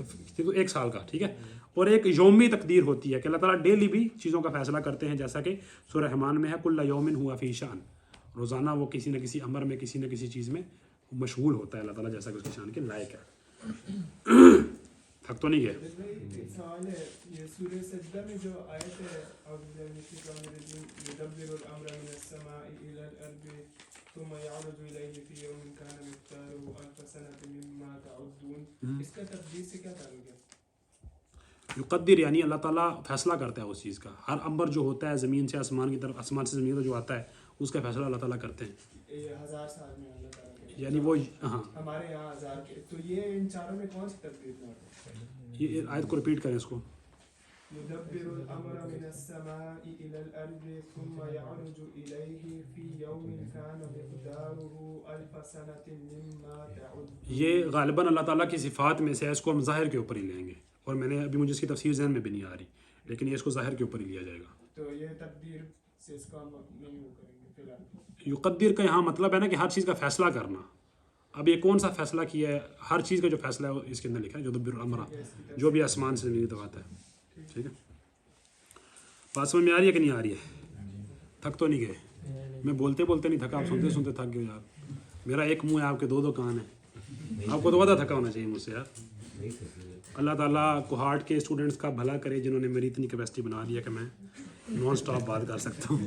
1 سال کا. ٹھیک ہے. اور ایک یومی تقدیر ہوتی ہے کہ اللہ تعالیٰ ڈیلی بھی چیزوں کا فیصلہ کرتے ہیں، جیسا کہ سورہ رحمان میں ہے کل یوم ہوا فی شان، روزانہ وہ کسی نہ کسی امر میں کسی نہ کسی چیز میں مشغول ہوتا ہے اللہ تعالیٰ، جیسا کہ اس کی شان کے لائق ہے. تھک تو نہیں گئے؟ ایک سوال ہے، یہ سورہ سجدہ میں جو آیت ہے اعوذ باللہ من الشیطان الرجیم یدبر الامر من السماء الى الارض ثم يعرج الیہ فی یوم کان مقدارہ الف سنۃ مما تعدون، اس کا تقدیر سے کیا تعلق ہے؟ یقدر یعنی اللہ تعالیٰ فیصلہ کرتا ہے اس چیز کا. ہر امر جو ہوتا ہے زمین سے آسمان کی طرف، آسمان سے زمین جو آتا ہے اس کا فیصلہ اللہ تعالیٰ کرتے ہیں. 1000 سال میں اللہ تعالیٰ کے، یعنی وہ ہاں، ہمارے یہاں 1000 کے. تو یہ ان چاروں میں کون سی تقدیر ہے؟ یہ آیت کو ریپیٹ کریں اس کو. يدبر الأمر من السماء إلى الأرض ثم يعرج إليه في يوم كان مقداره ألف سنة مما تعدون. یہ غالباً اللہ تعالیٰ کی صفات میں سے ہے، اس کو ہم ظاہر کے اوپر ہی لیں گے، اور میں نے ابھی مجھے اس کی تفسیر ذہن میں بھی نہیں آ رہی، لیکن یہ اس کو ظاہر کے اوپر ہی لیا جائے گا. تو یہ تقدیر سے اس کا نہیں وہ کریں گے فی الحال. یقدر کا یہاں مطلب ہے نا کہ ہر چیز کا فیصلہ کرنا. اب یہ کون سا فیصلہ کیا ہے، ہر چیز کا جو فیصلہ ہے وہ اس کے اندر لکھا ہے، یدبر الامر، جو بھی آسمان سے زمین تک آتا ہے. ٹھیک ہے. بات سمجھ میں آ رہی ہے کہ نہیں آ رہی ہے؟ تھک تو نہیں گئے؟ میں بولتے بولتے نہیں تھکا، آپ سنتے سنتے تھک گئے یار. میرا ایک منہ ہے، آپ کے 2 کان ہیں. آپ کو تو زیادہ تھکا ہونا چاہیے مجھ سے یار. اللہ تعالیٰ کوہارٹ کے اسٹوڈنٹس کا بھلا کرے جنہوں نے میری اتنی کیپیسٹی بنا دیا کہ میں نان اسٹاپ بات کر سکتا ہوں.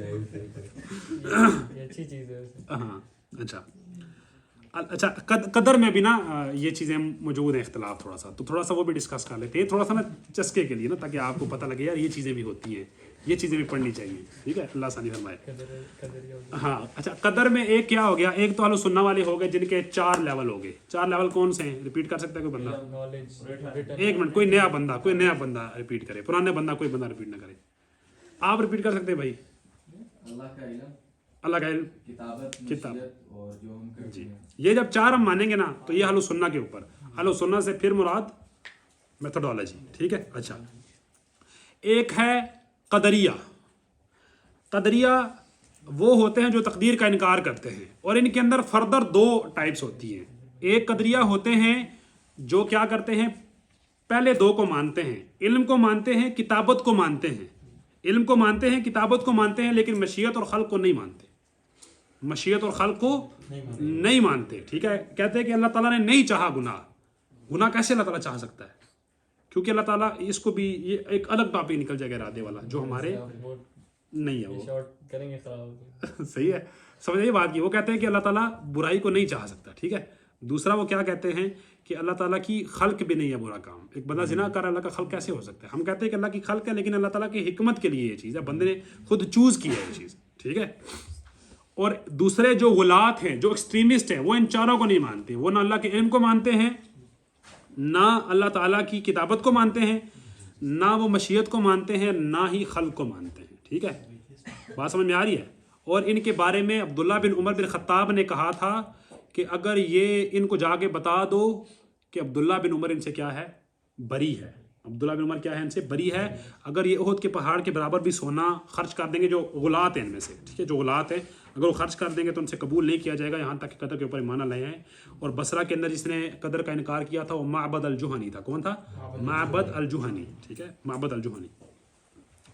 اچھی چیز ہے. ہاں اچھا قدر میں بھی نا یہ چیزیں موجود ہیں، اختلاف تھوڑا سا، تو تھوڑا سا وہ بھی ڈسکس کر لیتے ہیں، تھوڑا سا نا چسکے کے لیے نا، تاکہ آپ کو پتہ لگے یار یہ چیزیں بھی ہوتی ہیں، یہ چیزیں بھی پڑھنی چاہیے. ٹھیک ہے، اللہ ثانی فرمائے. ہاں اچھا، قدر میں ایک کیا ہو گیا، ایک تو اہل سنہ والے ہو گئے جن کے 4 لیول ہو گئے. 4 لیول کون سے ہیں؟ ریپیٹ کر سکتا ہے کوئی بندہ؟ ایک منٹ، کوئی نیا بندہ ریپیٹ کرے، پرانے بندہ کوئی بندہ ریپیٹ نہ کرے. آپ ریپیٹ کر سکتے ہیں بھائی. اللہ کا علم، کتاب، اور جو ہم کرتے ہیں. یہ جب 4 ہم مانیں گے نا تو یہ اہل سنہ کے اوپر. اہل سنت سے پھر مراد میتھڈالوجی، ٹھیک ہے. اچھا، ایک ہے قدریہ. قدریہ وہ ہوتے ہیں جو تقدیر کا انکار کرتے ہیں، اور ان کے اندر فردر 2 ٹائپس ہوتی ہیں. ایک قدریہ ہوتے ہیں جو کیا کرتے ہیں، پہلے 2 کو مانتے ہیں، علم کو مانتے ہیں، کتابت کو مانتے ہیں. علم کو مانتے ہیں، کتابت کو مانتے ہیں، لیکن مشیت اور خلق کو نہیں مانتے. مشیت اور خلق کو نہیں مانتے، ٹھیک ہے. کہتے ہیں کہ اللہ تعالیٰ نے نہیں چاہا گناہ کیسے اللہ تعالیٰ چاہ سکتا ہے؟ کیونکہ اللہ تعالیٰ اس کو بھی یہ ایک الگ ٹاپک نکل جائے گا ارادے والا جو ہمارے نہیں ہے. وہ کریں گے خراب. صحیح ہے، سمجھے یہ بات کی. وہ کہتے ہیں کہ اللہ تعالیٰ برائی کو نہیں چاہ سکتا، ٹھیک ہے. دوسرا وہ کیا کہتے ہیں کہ اللہ تعالیٰ کی خلق بھی نہیں ہے برا کام. ایک بندہ زنا کر رہا ہے، اللہ کا خلق کیسے ہو سکتا ہے؟ ہم کہتے ہیں کہ اللہ کی خلق ہے، لیکن اللہ تعالیٰ کی حکمت کے لیے یہ چیز ہے، بندے نے خود چوز کی ہے یہ چیز، ٹھیک ہے. اور دوسرے جو غلات ہیں، جو ایکسٹریمسٹ ہیں، وہ ان چاروں کو نہیں مانتے. وہ نہ اللہ کے علم کو مانتے ہیں، نہ اللہ تعالیٰ کی کتابت کو مانتے ہیں، نہ وہ مشیت کو مانتے ہیں، نہ ہی خلق کو مانتے ہیں، ٹھیک ہے. بات سمجھ میں آ رہی ہے؟ اور ان کے بارے میں عبداللہ بن عمر بن خطاب نے کہا تھا کہ اگر یہ ان کو جا کے بتا دو کہ عبداللہ بن عمر ان سے کیا ہے، بری ہے. عبداللہ بن عمر کیا ہے، ان سے بری ہے. اگر یہ احد کے پہاڑ کے برابر بھی سونا خرچ کر دیں گے، جو غلات ہیں ان میں سے، ٹھیک ہے، جو غلات ہیں، اگر وہ خرچ کر دیں گے تو ان سے قبول نہیں کیا جائے گا، یہاں تک کہ قدر کے اوپر ایمان لائے ہیں. اور بصرہ کے اندر جس نے قدر کا انکار کیا تھا وہ معبد الجہنی تھا. کون تھا؟ معبد الجہنی، ٹھیک ہے، معبد الجہنی.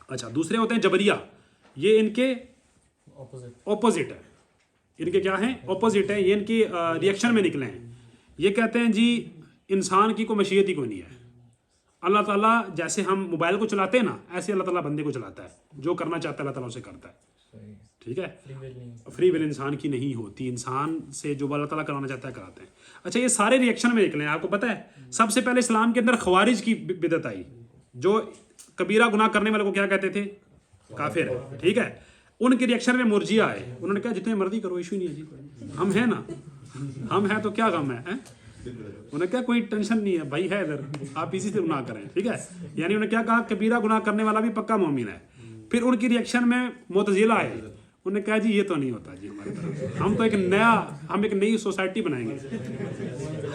اچھا، دوسرے ہوتے ہیں جبریہ. یہ ان کے اپوزٹ ہے. ان کے کیا ہیں؟ اپوزٹ ہے. یہ ان کی ریئیکشن میں نکلے ہیں. یہ کہتے ہیں جی انسان کی کوئی مشیت ہی کوئی نہیں ہے. اللہ تعالیٰ جیسے ہم موبائل کو چلاتے ہیں نا، ایسے اللہ تعالیٰ بندے کو چلاتا ہے. جو کرنا چاہتا ہے اللہ تعالیٰ اسے کرتا ہے، ٹھیک ہے. فری ول انسان کی نہیں ہوتی. انسان سے جو اللہ تعالیٰ کرانا چاہتا ہے کراتے ہیں. اچھا، یہ سارے ریئیکشن میں نکلے ہیں. آپ کو پتہ ہے سب سے پہلے اسلام کے اندر خوارج کی بدعت آئی، جو کبیرہ گناہ کرنے والے کو کیا کہتے تھے؟ کافر ہے، ٹھیک ہے. ان کے ریئیکشن میں مرجیہ آئے. انہوں نے کہا جتنے مرضی کرو، ایشو نہیں ہے جی، ہم ہیں نا، ہم ہیں تو کیا غم ہے. انہوں نے کہا کوئی ٹینشن نہیں ہے بھائی، ہے ادھر، آپ اسی سے گناہ کریں، ٹھیک ہے. یعنی انہوں نے کیا کہا، کبیرہ گناہ کرنے والا بھی پکا مومن ہے. پھر ان کی ریئیکشن میں معتزلہ آئے. انہوں نے کہا جی یہ تو نہیں ہوتا جی ہماری طرف، ہم تو ایک نئی سوسائٹی بنائیں گے،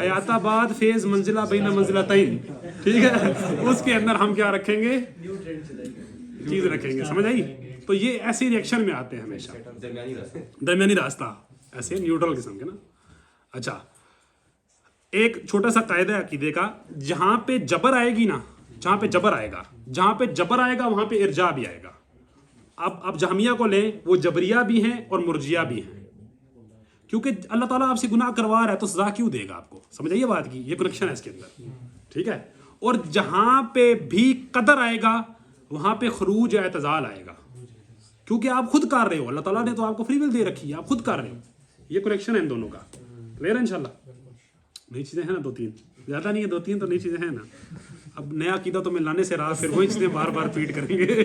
حیات آباد فیض منزلہ بین منزلتین، ٹھیک ہے. اس کے اندر ہم کیا رکھیں گے، چیز رکھیں گے. سمجھ آئی؟ تو یہ ایسے ریئیکشن میں آتے ہیں ہمیشہ، درمیانی راستہ، ایسے نیوٹرل قسم کے نا. اچھا، ایک چھوٹا سا قاعدہ عقیدے کا، جہاں پہ جبر آئے گی نا، جہاں پہ جبر آئے گا وہاں پہ ارجاء بھی آئے گا. اب جہمیہ کو لیں، وہ جبریہ بھی ہیں اور مرجیہ بھی ہیں، کیونکہ اللہ تعالیٰ آپ سے گناہ کروا رہا ہے تو سزا کیوں دے گا آپ کو. سمجھ آئیے بات کی، یہ کنیکشن ہے اس کے اندر، ٹھیک ہے. اور جہاں پہ بھی قدر آئے گا وہاں پہ خروج اعتزال آئے گا، کیونکہ آپ خود کر رہے ہو. اللہ تعالیٰ نے تو آپ کو فری ول دے رکھی ہے، آپ خود کر رہے ہو. یہ کنیکشن ہے ان دونوں کا. کلیئر ہے انشاءاللہ؟ نئی چیزیں ہیں نا، 2-3 زیادہ نہیں ہے، 2-3 تو نئی چیزیں ہیں نا. اب نیا عقیدہ تو میں لانے سے رہا، پھر وہی چیزیں بار بار ریپیٹ کریں گے.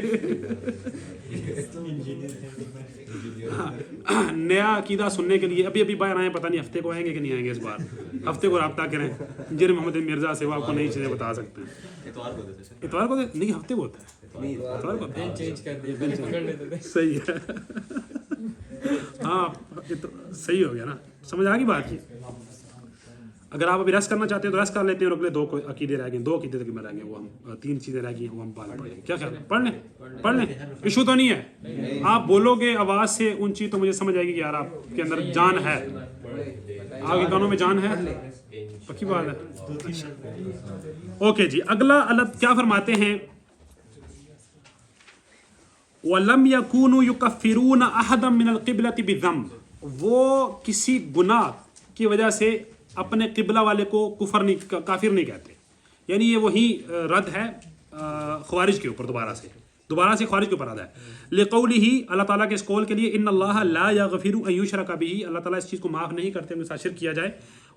نیا عقیدہ سننے کے لیے ابھی باہر آئے، پتہ نہیں ہفتے کو آئیں گے کہ نہیں آئیں گے. اس بار ہفتے کو رابطہ کریں. انجینئر محمد مرزا سے وہ آپ کو نئی چیزیں بتا سکتے ہیں. اتوار کو نہیں، ہفتے کو ہوتا ہے، اتوار کو چینج کر دیا، پہلے پکڑ لیتے تھے. صحیح ہے. ہاں صحیح ہو گیا نا، سمجھ آ گئی بات کی. اگر آپ ابھی ریسٹ کرنا چاہتے ہیں تو ریسٹ کر لیتے ہیں. رک لے، 2 عقیدے رہ گئے، 2 عقیدے تک میں رہ گئے، وہ ہم 3 چیزیں رہ گئی ہیں، وہ ہم پڑھ لیں. کیا خیال ہے؟ پڑھ لیں، ایشو تو نہیں ہے. آپ بولو گے آواز سے اونچی تو مجھے سمجھ آئے گی کہ یار آپ کے اندر جان ہے، آپ کے کانوں میں جان ہے. پکی بات ہے. اوکے جی، اگلا اللہ کیا فرماتے ہیں، وَلَمْ يَكُونُوا يُكَفِّرُونَ أَحَدًا مِنَ الْقِبْلَةِ بِالذَّنْبِ. وہ کسی گناہ کی وجہ سے اپنے قبلہ والے کو کافر نہیں کہتے. یعنی یہ وہی رد ہے خوارج کے اوپر، دوبارہ سے خوارج کے اوپر رد ہے. لِقَوْلِهِ، اللہ تعالیٰ کے اس قول کے لیے، إِنَّ اللَّهَ لَا يَغْفِرُ أَن يُشْرَكَ بِهِ، اللہ تعالیٰ اس چیز کو معاف نہیں کرتے ان کے ساتھ شرک کیا جائے.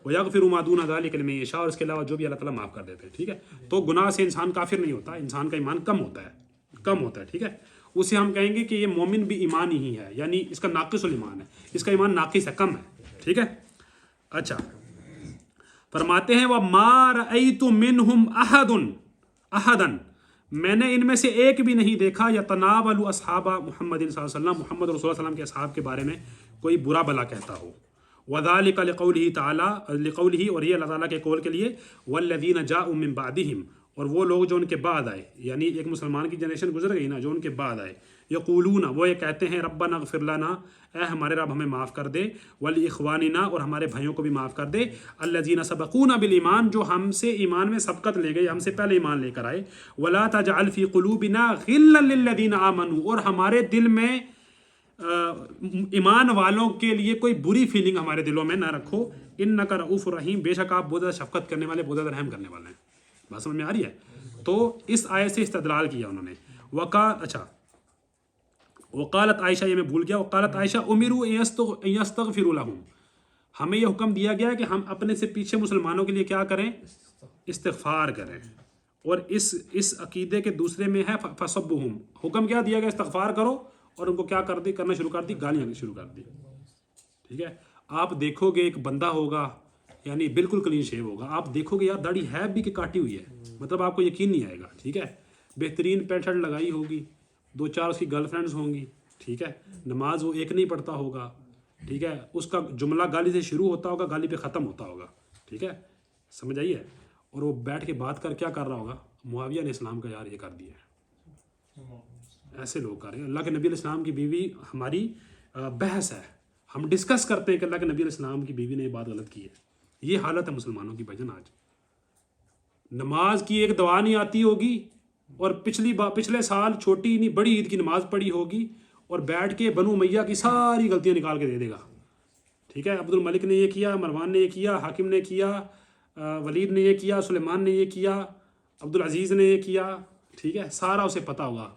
وَيَغْفِرُ مَا دُونَ ذَلِكَ لِمَن يَشَاءُ، اور اس کے علاوہ جو بھی اللہ تعالیٰ معاف کر دیتے ہیں، ٹھیک ہے. تو گناہ سے انسان کافر نہیں ہوتا، انسان کا ایمان کم ہوتا ہے، ٹھیک ہے. اسے ہم کہیں گے کہ یہ مومن بھی ایمان ہی ہے، یعنی اس کا ناقص الایمان ہے، اس کا ایمان ناقص ہے، کم ہے، ٹھیک ہے. اچھا، فرماتے ہیں وَمَا رَأَيْتُ مِنْهُمْ أَحَدًا، میں نے ان میں سے ایک بھی نہیں دیکھا يَتَنَاوَلُ أَصْحَابَ مُحَمَّدٍ صلی اللہ علیہ وسلم، محمد رسول اللہ علیہ وسلم کے اصحاب کے بارے میں کوئی برا بلا کہتا ہو. وذالک لقولہ تعالیٰ لقولہ، اور یہ اللہ تعالیٰ کے قول کے لیے والذین جاءوا من بعدہم، اور وہ لوگ جو ان کے بعد آئے، یعنی ایک مسلمان کی جنریشن گزر گئی نا، جو ان کے بعد آئے، یقولون، وہ یہ کہتے ہیں ربنا اغفر لنا، اے ہمارے رب ہمیں معاف کر دے، ولاخواننا، اور ہمارے بھائیوں کو بھی معاف کر دے، الذین سبقونا بالایمان، جو ہم سے ایمان میں سبقت لے گئے، ہم سے پہلے ایمان لے کر آئے، ولا تجعل فی قلوبنا غلا للذین آمنوا، اور ہمارے دل میں ایمان والوں کے لیے کوئی بری فیلنگ ہمارے دلوں میں نہ رکھو، انک رؤوف رحیم، بے شک آپ بہت زیادہ شفقت کرنے والے، بہت زیادہ رحم کرنے والے ہیں۔ بات سمجھ میں آ رہی ہے؟ تو اس آیت سے استدلال کیا انہوں نے۔ وقالت عائشہ، یہ میں بھول گیا، وقالت عائشہ امروا ان یستغفروا لهم، ہمیں یہ حکم دیا گیا ہے کہ ہم اپنے سے پیچھے مسلمانوں کے لیے کیا کریں؟ استغفار کریں۔ اور اس عقیدے کے دوسرے میں ہے فسبهم، حکم کیا دیا گیا؟ استغفار کرو، اور ان کو کیا کرنا شروع کر دی؟ گالیاں شروع کر دی۔ ٹھیک ہے، آپ دیکھو گے ایک بندہ ہوگا یعنی بالکل کلین شیو ہوگا، آپ دیکھو گے یار داڑھی ہے بھی کہ کاٹی ہوئی ہے، مطلب آپ کو یقین نہیں آئے گا۔ ٹھیک ہے، بہترین پینٹ شرٹ لگائی ہوگی، 2-4 اس کی گرل فرینڈز ہوں گی، ٹھیک ہے، نماز وہ ایک نہیں پڑھتا ہوگا، ٹھیک ہے، اس کا جملہ گالی سے شروع ہوتا ہوگا، گالی پہ ختم ہوتا ہوگا، ٹھیک ہے، سمجھ آئیے، اور وہ بیٹھ کے بات کر کیا کر رہا ہوگا؟ معاویہ علیہ السلام کا یار یہ کر دیا ہے۔ ایسے لوگ کر رہے ہیں۔ اللہ کے نبی علیہ السلام کی بیوی ہماری بحث ہے، ہم ڈسکس کرتے ہیں کہ اللہ کے نبی علیہ السلام کی بیوی نے یہ بات غلط کی ہے۔ یہ حالت ہے مسلمانوں کی بھجن آج۔ نماز کی ایک دعا نہیں آتی ہوگی، اور پچھلے سال چھوٹی نہیں بڑی عید کی نماز پڑھی ہوگی، اور بیٹھ کے بنو امیہ کی ساری غلطیاں نکال کے دے دے گا۔ ٹھیک ہے، عبد الملک نے یہ کیا، مروان نے یہ کیا، حاکم نے کیا، ولید نے یہ کیا، سلیمان نے یہ کیا، عبد العزیز نے یہ کیا، ٹھیک ہے، سارا اسے پتہ ہوگا،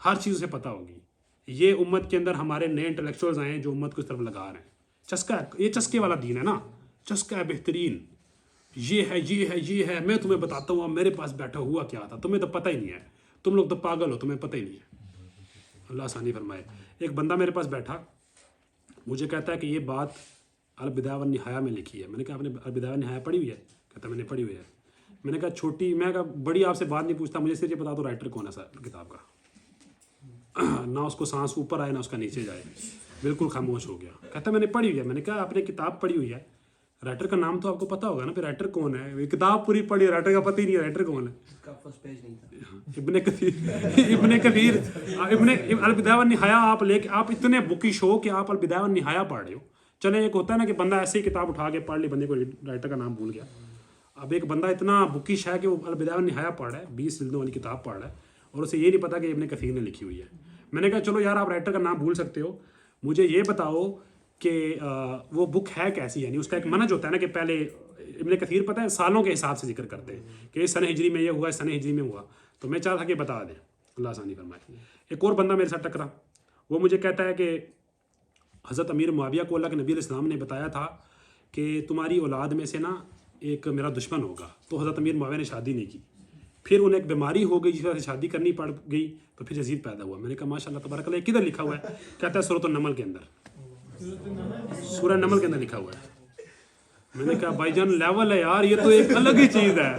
ہر چیز اسے پتہ ہوگی۔ یہ امت کے اندر ہمارے نئے انٹلیکچوئلز آئے ہیں جو امت کو اس طرف لگا رہے ہیں۔ چسکا ہے، یہ چسکے والا دین ہے نا، چسکا ہے بہترین، یہ ہے یہ ہے یہ ہے، میں تمہیں بتاتا ہوں اب میرے پاس بیٹھا ہوا کیا تھا، تمہیں تو پتہ ہی نہیں ہے، تم لوگ تو پاگل ہو، تمہیں پتہ ہی نہیں ہے۔ اللہ آسانی فرمائے۔ ایک بندہ میرے پاس بیٹھا، مجھے کہتا ہے کہ یہ بات البدایہ والنہایہ میں لکھی ہے۔ میں نے کہا آپ نے البدایہ والنہایہ پڑھی ہوئی ہے؟ کہتا میں نے پڑھی ہوئی ہے۔ میں نے کہا چھوٹی، میں کہا بڑی آپ سے بات نہیں پوچھتا، مجھے صرف یہ بتا دو رائٹر کون ہے سر کتاب کا، نہ اس کو سانس اوپر آئے نہ اس کا نیچے جائے، بالکل خاموش ہو گیا۔ کہتا میں نے پڑھی ہوئی ہے۔ میں نے کہا آپ نے کتاب پڑھی ہوئی ہے، رائٹر کا نام تو آپ کو پتا ہوگا نا، پھر رائٹر کون ہے؟ کتاب پوری پڑھی ہے، رائٹر کا پتہ ہی نہیں ہے رائٹر کون ہے۔ ابن کثیر البدایہ والنہایہ آپ لے کے، آپ اتنے بکش ہو کہ آپ البدایہ والنہایہ پڑھ رہے ہو۔ چلے ایک ہوتا ہے نا کہ بندہ ایسے ہی کتاب اٹھا کے پڑھ لی، بندے کو رائٹر کا نام بھول گیا۔ اب ایک بندہ اتنا بکش ہے کہ وہ البدایہ والنہایہ پڑھ رہا ہے، 20 جلدوں والی کتاب پڑھ رہا ہے، اور اسے یہ نہیں پتا کہ ابن کثیر نے لکھی ہوئی ہے۔ میں نے کہا چلو یار آپ رائٹر کا نام بھول سکتے ہو، مجھے یہ بتاؤ کہ وہ بک ہے کیسی، یعنی اس کا ایک منہج ہوتا ہے نا کہ پہلے ابن کثیر پتہ ہے سالوں کے حساب سے ذکر کرتے ہیں کہ اس سنہ ہجری میں یہ ہوا، اس سنہ ہجری میں ہوا، تو میں چاہتا تھا کہ بتا دیں، اللہ آسانی فرمائے۔ ایک اور بندہ میرے ساتھ ٹکرا، وہ مجھے کہتا ہے کہ حضرت امیر معاویہ کو اللہ کے نبی علیہ السلام نے بتایا تھا کہ تمہاری اولاد میں سے نا ایک میرا دشمن ہوگا، تو حضرت امیر معاویہ نے شادی نہیں کی، پھر انہیں ایک بیماری ہو گئی جس وجہ سے شادی کرنی پڑ گئی، تو پھر یزید پیدا ہوا۔ میں نے کہا ماشاء اللہ تبارک اللہ، کدھر لکھا ہوا ہے؟ کہتا ہے سورۃ النمل کے اندر، سورہ نمل کے اندر لکھا ہوا ہے۔ میں نے کہا بھائی جان لیول ہے یار، یہ تو ایک الگ ہی چیز ہے،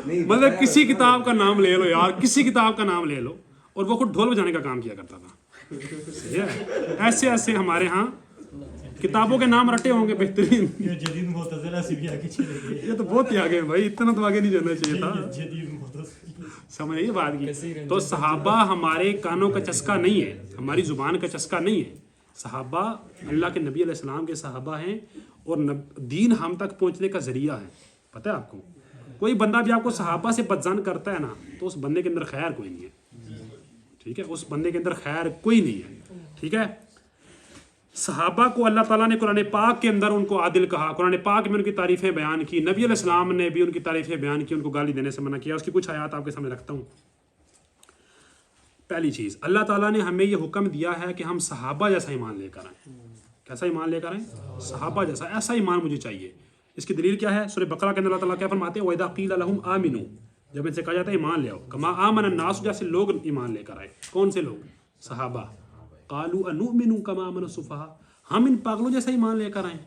مطلب کسی کتاب کا نام لے لو یار، کسی کتاب کا نام لے لو، اور وہ خود ڈھول بجانے کا کام کیا کرتا تھا۔ ایسے ایسے ہمارے ہاں کتابوں کے نام رٹے ہوں گے بہترین، جدید معتزلہ سے بھی آگے چلے گئے، یہ تو بہت ہی آگے بھائی، اتنا تو آگے نہیں جانا چاہیے تھا، جدید معتزلہ، سمجھ یہ بات کی۔ تو صحابہ ہمارے کانوں کا چسکا نہیں ہے، ہماری زبان کا چسکا نہیں ہے، صحابہ اللہ کے نبی علیہ السلام کے صحابہ ہیں، اور دین ہم تک پہنچنے کا ذریعہ ہے۔ پتہ ہے آپ کو، کوئی بندہ بھی آپ کو صحابہ سے بدظن کرتا ہے نا، تو اس بندے کے اندر خیر کوئی نہیں ہے، ٹھیک ہے، اس بندے کے اندر خیر کوئی نہیں ہے، ٹھیک ہے۔ صحابہ کو اللہ تعالیٰ نے قرآن پاک کے اندر ان کو عادل کہا، قرآن پاک میں ان کی تعریفیں بیان کی، نبی علیہ السلام نے بھی ان کی تعریفیں بیان کی، ان کو گالی دینے سے منع کیا۔ اس کی کچھ آیات آپ کے سامنے رکھتا ہوں۔ پہلی چیز، اللہ تعالیٰ نے ہمیں یہ حکم دیا ہے کہ ہم صحابہ جیسا ایمان لے کر آئیں۔ کیسا ایمان لے کر آئیں؟ صحابہ جیسا، ایسا ایمان مجھے چاہیے۔ اس کی دلیل کیا ہے؟ سورہ بقرہ کے اندر اللہ تعالیٰ کیا فرماتے ہیں؟ وَإِذَا قِيلَ لَهُمْ آمِنُوا، جب ان سے کہا جاتا ہے ایمان لے آؤ، كَمَا آمَنَ النَّاسُ، جیسے لوگ ایمان لے کر آئے۔ کون سے لوگ؟ صحابہ۔ قَالُوا أَنُؤْمِنُ كَمَا آمَنَ السُّفَهَاءُ، ہم ان پاگلوں جیسا ایمان لے کر آئیں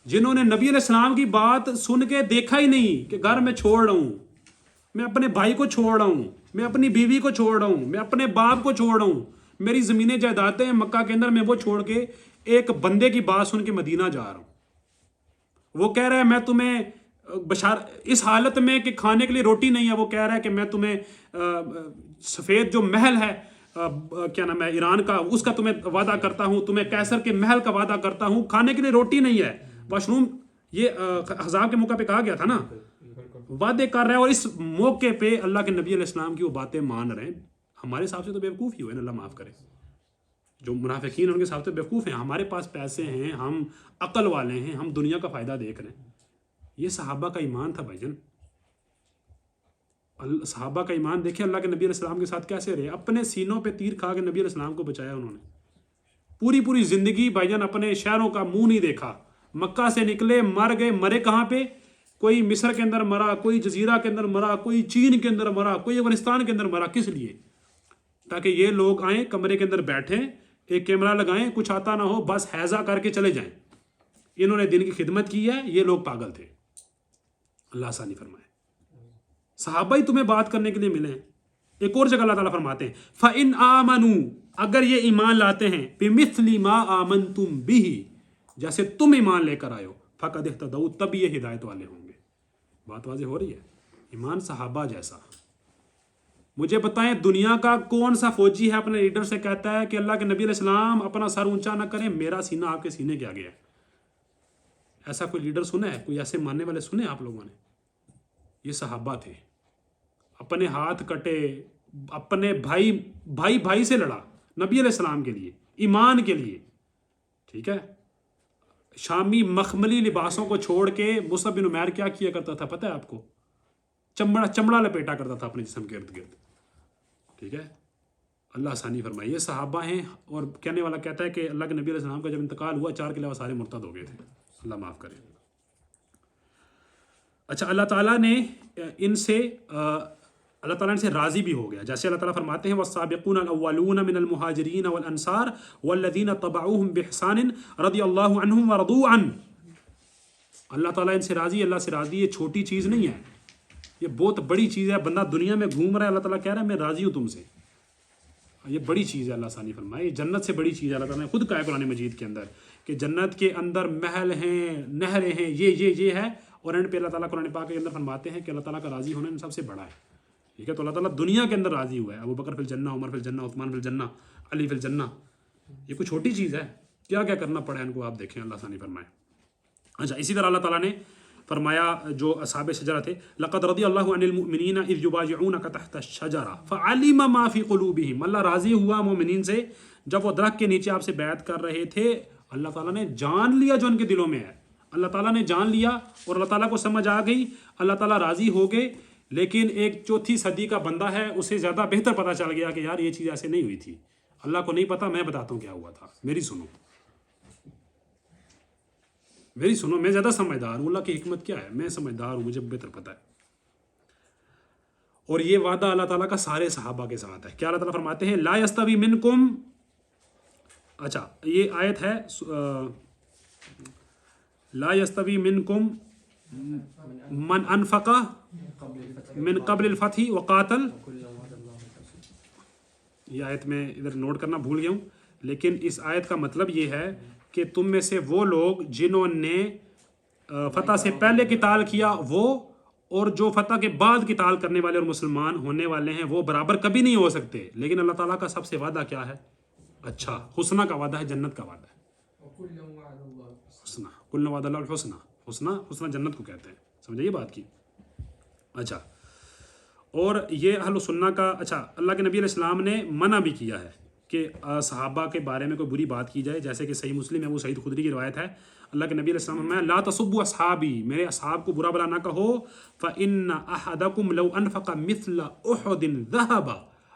جنہوں نے نبی علیہ السلام کی بات سن کے دیکھا ہی نہیں کہ گھر میں چھوڑ رہا ہوں، میں اپنے بھائی کو چھوڑ رہا ہوں، میں اپنی بیوی کو چھوڑ رہا ہوں، میں اپنے باپ کو چھوڑ رہا ہوں، میری زمینیں جائیدادیں ہیں مکہ کے اندر، میں وہ چھوڑ کے ایک بندے کی بات سن کے مدینہ جا رہا ہوں, وہ کہہ رہا ہے میں تمہیں اس حالت میں کہ کھانے کے لیے روٹی نہیں ہے, وہ کہہ رہا ہے کہ میں تمہیں سفید جو محل ہے کیا نام ہے ایران کا, اس کا تمہیں وعدہ کرتا ہوں, تمہیں کیسر کے محل کا وعدہ کرتا ہوں, کھانے کے لیے روٹی نہیں ہے, واش روم, یہ احزاب کے موقع پہ کہا گیا تھا نا, وعدے کر رہا ہے, اور اس موقع پہ اللہ کے نبی علیہ السلام کی وہ باتیں مان رہے ہیں. ہمارے حساب سے تو بیوقوف ہی ہوئے نا, اللہ معاف کرے, جو منافقین ان کے حساب سے بیوقوف ہیں. ہمارے پاس پیسے ہیں, ہم عقل والے ہیں, ہم دنیا کا فائدہ دیکھ رہے ہیں. یہ صحابہ کا ایمان تھا بھائی جان. صحابہ کا ایمان دیکھیں اللہ کے نبی علیہ السلام کے ساتھ کیسے رہے, اپنے سینوں پہ تیر کھا کے نبی علیہ السلام کو بچایا انہوں نے. پوری زندگی بھائی جان اپنے شہروں کا منہ نہیں دیکھا, مکہ سے نکلے مر گئے. مرے کہاں پہ؟ کوئی مصر کے اندر مرا, کوئی جزیرہ کے اندر مرا, کوئی چین کے اندر مرا, کوئی افغانستان کے اندر مرا. کس لیے؟ تاکہ یہ لوگ آئیں کمرے کے اندر بیٹھیں, ایک کیمرہ لگائیں, کچھ آتا نہ ہو, بس ہیضہ کر کے چلے جائیں. انہوں نے دین کی خدمت کی ہے, یہ لوگ پاگل تھے. اللہ آسانی فرمائے. صحابہ ہی تمہیں بات کرنے کے لیے ملے ہیں. ایک اور جگہ اللہ تعالیٰ فرماتے ہیں فَإِنْ آمَنُوا, اگر یہ ایمان لاتے ہیں, بِمِثْلِ مَا آمَنْتُمْ بِهِ, جیسے تم ایمان لے کر آئے ہو, فَقَدْ اهْتَدَوْا, تب یہ ہدایت والے ہوں گے. بات واضح ہو رہی ہے. ایمان صحابہ جیسا. مجھے بتائیں دنیا کا کون سا فوجی ہے اپنے لیڈر سے کہتا ہے کہ اللہ کے نبی علیہ السلام اپنا سر اونچا نہ کریں, میرا سینہ آپ کے سینے کے آگے ہے؟ ایسا کوئی لیڈر سنا ہے؟ کوئی ایسے ماننے والے سنے آپ لوگوں نے؟ یہ صحابہ تھے. اپنے ہاتھ کٹے, اپنے بھائی سے لڑا نبی علیہ السلام کے لیے, ایمان کے لیے. ٹھیک ہے, شامی مخملی لباسوں کو چھوڑ کے مصعب بن عمیر کیا کیا کرتا تھا پتہ ہے آپ کو؟ چمڑا لپیٹا کرتا تھا اپنے جسم کے ارد گرد. ٹھیک ہے, اللہ آسانی فرمائے. یہ صحابہ ہیں, اور کہنے والا کہتا ہے کہ اللہ کے نبی علیہ السلام کا جب انتقال ہوا 4 کے علاوہ سارے مرتد ہو گئے تھے. اللہ معاف کرے. اچھا, اللہ تعالیٰ نے ان سے راضی بھی ہو گیا. جیسے اللہ تعالیٰ فرماتے ہیں وَالسَّابِقُونَ الْأَوَّلُونَ مِنَ الْمُهَاجِرِينَ وَالْأَنصَارِ وَالَّذِينَ اتَّبَعُوهُم بِإِحْسَانٍ رَضِيَ اللَّهُ عَنْهُمْ وَرَضُوا عَنْهُ. اللہ تعالیٰ ان سے راضی, اللہ سے راضی. یہ چھوٹی چیز نہیں ہے, یہ بہت بڑی چیز ہے. بندہ دنیا میں گھوم رہا ہے, اللہ تعالیٰ کہہ رہا ہے میں راضی ہوں تم سے. یہ بڑی چیز ہے. اللہ ثانی فرمائے, یہ جنت سے بڑی چیز ہے. اللہ تعالیٰ نے خود کہا ہے قرآن مجید کے اندر کہ جنت کے اندر محل ہیں, نہریں ہیں, یہ ہے. اور اینڈ پہ اللہ تعالیٰ قرآن پاک کے اندر فرماتے ہیں کہ اللہ تعالیٰ کا راضی ہونا ان سب سے بڑا ہے. ٹھیک ہے, تو اللہ تعالیٰ دنیا کے اندر راضی ہوا ہے. ابو بکر فی الجنہ, عمر فی الجنہ, عثمان فی الجنہ, علی فی الجنہ. یہ کوئی چھوٹی چیز ہے؟ کیا کرنا پڑا ہے ان کو, آپ دیکھیں. اللہ ثانی فرمائے. اچھا, اسی طرح اللہ تعالیٰ نے فرمایا جو اصحاب شجرہ تھے لقد رضی اللہ عن المؤمنین اذ یبایعونک تحت الشجرہ فعلم ما فی قلوبہم. اللہ راضی ہوا مومنین سے جب وہ درخت کے نیچے آپ سے بیعت کر رہے تھے. اللہ تعالیٰ نے جان لیا جو ان کے دلوں میں ہے. اللہ تعالیٰ نے جان لیا اور اللہ تعالیٰ کو سمجھ آ گئی, اللہ تعالیٰ راضی ہو گئے. لیکن ایک 4تھی صدی کا بندہ ہے, اسے زیادہ بہتر پتہ چل گیا کہ یار یہ چیز ایسے نہیں ہوئی تھی, اللہ کو نہیں پتا, میں بتاتا ہوں کیا ہوا تھا. میری سنو, میں زیادہ سمجھدار ہوں. اللہ کی حکمت کیا ہے, میں سمجھدار ہوں, مجھے بہتر پتہ ہے. اور یہ وعدہ اللہ تعالیٰ کا سارے صحابہ کے ساتھ ہے. کیا اللہ تعالیٰ فرماتے ہیں لا یستوی منکم. اچھا, یہ آیت ہے لا یستوی منکم من انفق من قبل الفتح وقاتل. یہ آیت میں ادھر نوٹ کرنا بھول گیا ہوں, لیکن اس آیت کا مطلب یہ ہے کہ تم میں سے وہ لوگ جنہوں نے فتح سے پہلے قتال کیا وہ, اور جو فتح کے بعد قتال کرنے والے اور مسلمان ہونے والے ہیں وہ برابر کبھی نہیں ہو سکتے. لیکن اللہ تعالیٰ کا سب سے وعدہ کیا ہے؟ اچھا, حسنہ کا وعدہ ہے, جنت کا وعدہ ہے. حسنہ, کل وعد اللہ الحسنہ. حسنہ جنت کو کہتے ہیں. سمجھے یہ بات کی؟ اچھا, اور یہ اہل سنہ کا, اچھا اللہ کے نبی علیہ السلام نے منع بھی کیا ہے کہ صحابہ کے بارے میں کوئی بری بات کی جائے. جیسے کہ صحیح مسلم ابو سعید خدری کی روایت ہے, اللہ کے نبی علیہ السلام میں لا تسبوا اصحابی, میرے اصحاب کو برا بلا نہ کہو. فإن أحدكم لو أنفق مثل أحد ذهب,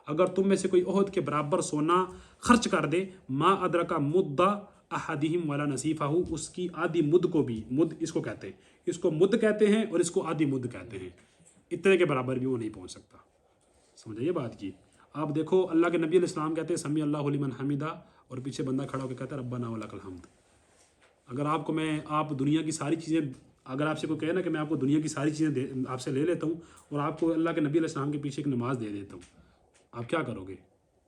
اگر تم میں سے کوئی احد کے برابر سونا خرچ کر دے, ما ادرک مد احدہم ولا نصیفہ, اس کی آدھی مد کو بھی, مد اس کو کہتے ہیں, اس کو مد کہتے ہیں اور اس کو آدھی مد کہتے ہیں, اتنے کے برابر بھی وہ نہیں پہنچ سکتا. سمجھے یہ بات کی؟ آپ دیکھو اللہ کے نبی علیہ السلام کہتے ہیں سمی اللہ لمن حمیدہ, اور پیچھے بندہ کھڑا ہو کے کہتا ہے ربنا ولک الحمد. اگر آپ دنیا کی ساری چیزیں, اگر آپ سے کوئی کہے نا کہ میں آپ کو دنیا کی ساری چیزیں آپ سے لے لیتا ہوں اور آپ کو اللہ کے نبی علیہ السلام کے پیچھے ایک نماز دے دیتا ہوں, آپ کیا کرو گے؟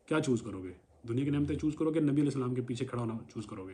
کیا چوز کرو گے؟ دنیا کی نعمتیں چوز کرو گے, نبی علیہ السلام کے پیچھے کھڑا ہونا چوز کرو گے؟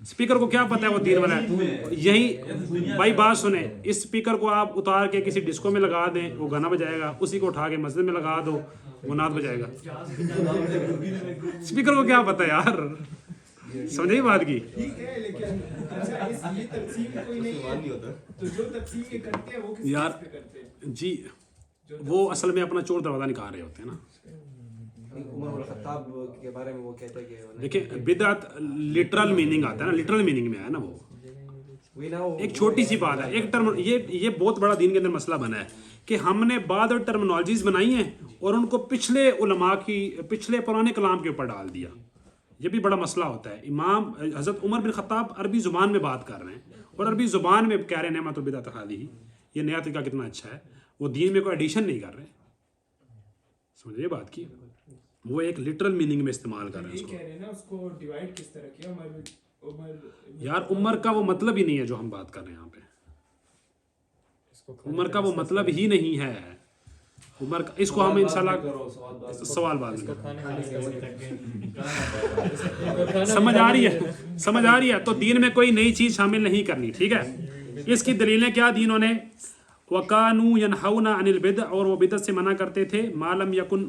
اسپیکر کو کیا پتہ ہے وہ دین والا ہے؟ یہی بھائی بات سنیں، اس اسپیکر کو آپ اتار کے کسی ڈسکو میں لگا دیں وہ گانا بجائے گا، اسی کو اٹھا کے مسجد میں لگا دو وہ نعت بجائے گا. اسپیکر کو کیا پتہ ہے یار، سمجھے بات کی؟ ٹھیک ہے لیکن اچھا یہ تقسیم کوئی نہیں ہے تو جو تقسیم یہ کرتے ہیں وہ کس یار چیز پہ کرتے ہیں؟ جی وہ اصل میں اپنا چور دروازہ نکال رہے ہوتے ہیں نا. عمر بن الخطاب کے بارے میں وہ کہتے ہیں کہ دیکھیں بدعت لٹرل میننگ آتا ہے نا، لٹرل میننگ میں ہے نا وہ ایک چھوٹی سی بات ہے. ایک ٹرم یہ بہت بڑا دین کے اندر مسئلہ بنا ہے کہ ہم نے بعض ٹرمنالوجیز بنائی ہیں اور ان کو پچھلے علماء کی پچھلے پرانے کلام کے اوپر ڈال دیا. یہ بھی بڑا مسئلہ ہوتا ہے. امام حضرت عمر بن خطاب عربی زبان میں بات کر رہے ہیں اور عربی زبان میں کہہ رہے ہیں نعمت البدعۃ هذه، یہ نیا طریقہ کتنا اچھا ہے. وہ دین میں کوئی ایڈیشن نہیں کر رہے، سمجھے بات کی، وہ ایک لٹرل میننگ میں استعمال کر رہے ہیں یہ کہہ رہے ہیں نا اس کو ڈیوائیڈ کس طرح کیا عمر یار عمر کا وہ مطلب ہی نہیں ہے جو ہم بات کر رہے ہیں یہاں پہ. عمر کا وہ مطلب ہی نہیں ہے. عمر کا اس کو ہم انشاءاللہ سوال بعد میں سمجھ آ رہی ہے. تو دین میں کوئی نئی چیز شامل نہیں کرنی، ٹھیک ہے. اس کی دلیلیں کیا دی انہوں نے؟ وَقَانُوا يَنْحَوْنَ عَنِ الْبِدْعِ، اور وہ بدعت سے منع کرتے تھے مَا لَمْ يَكُنْ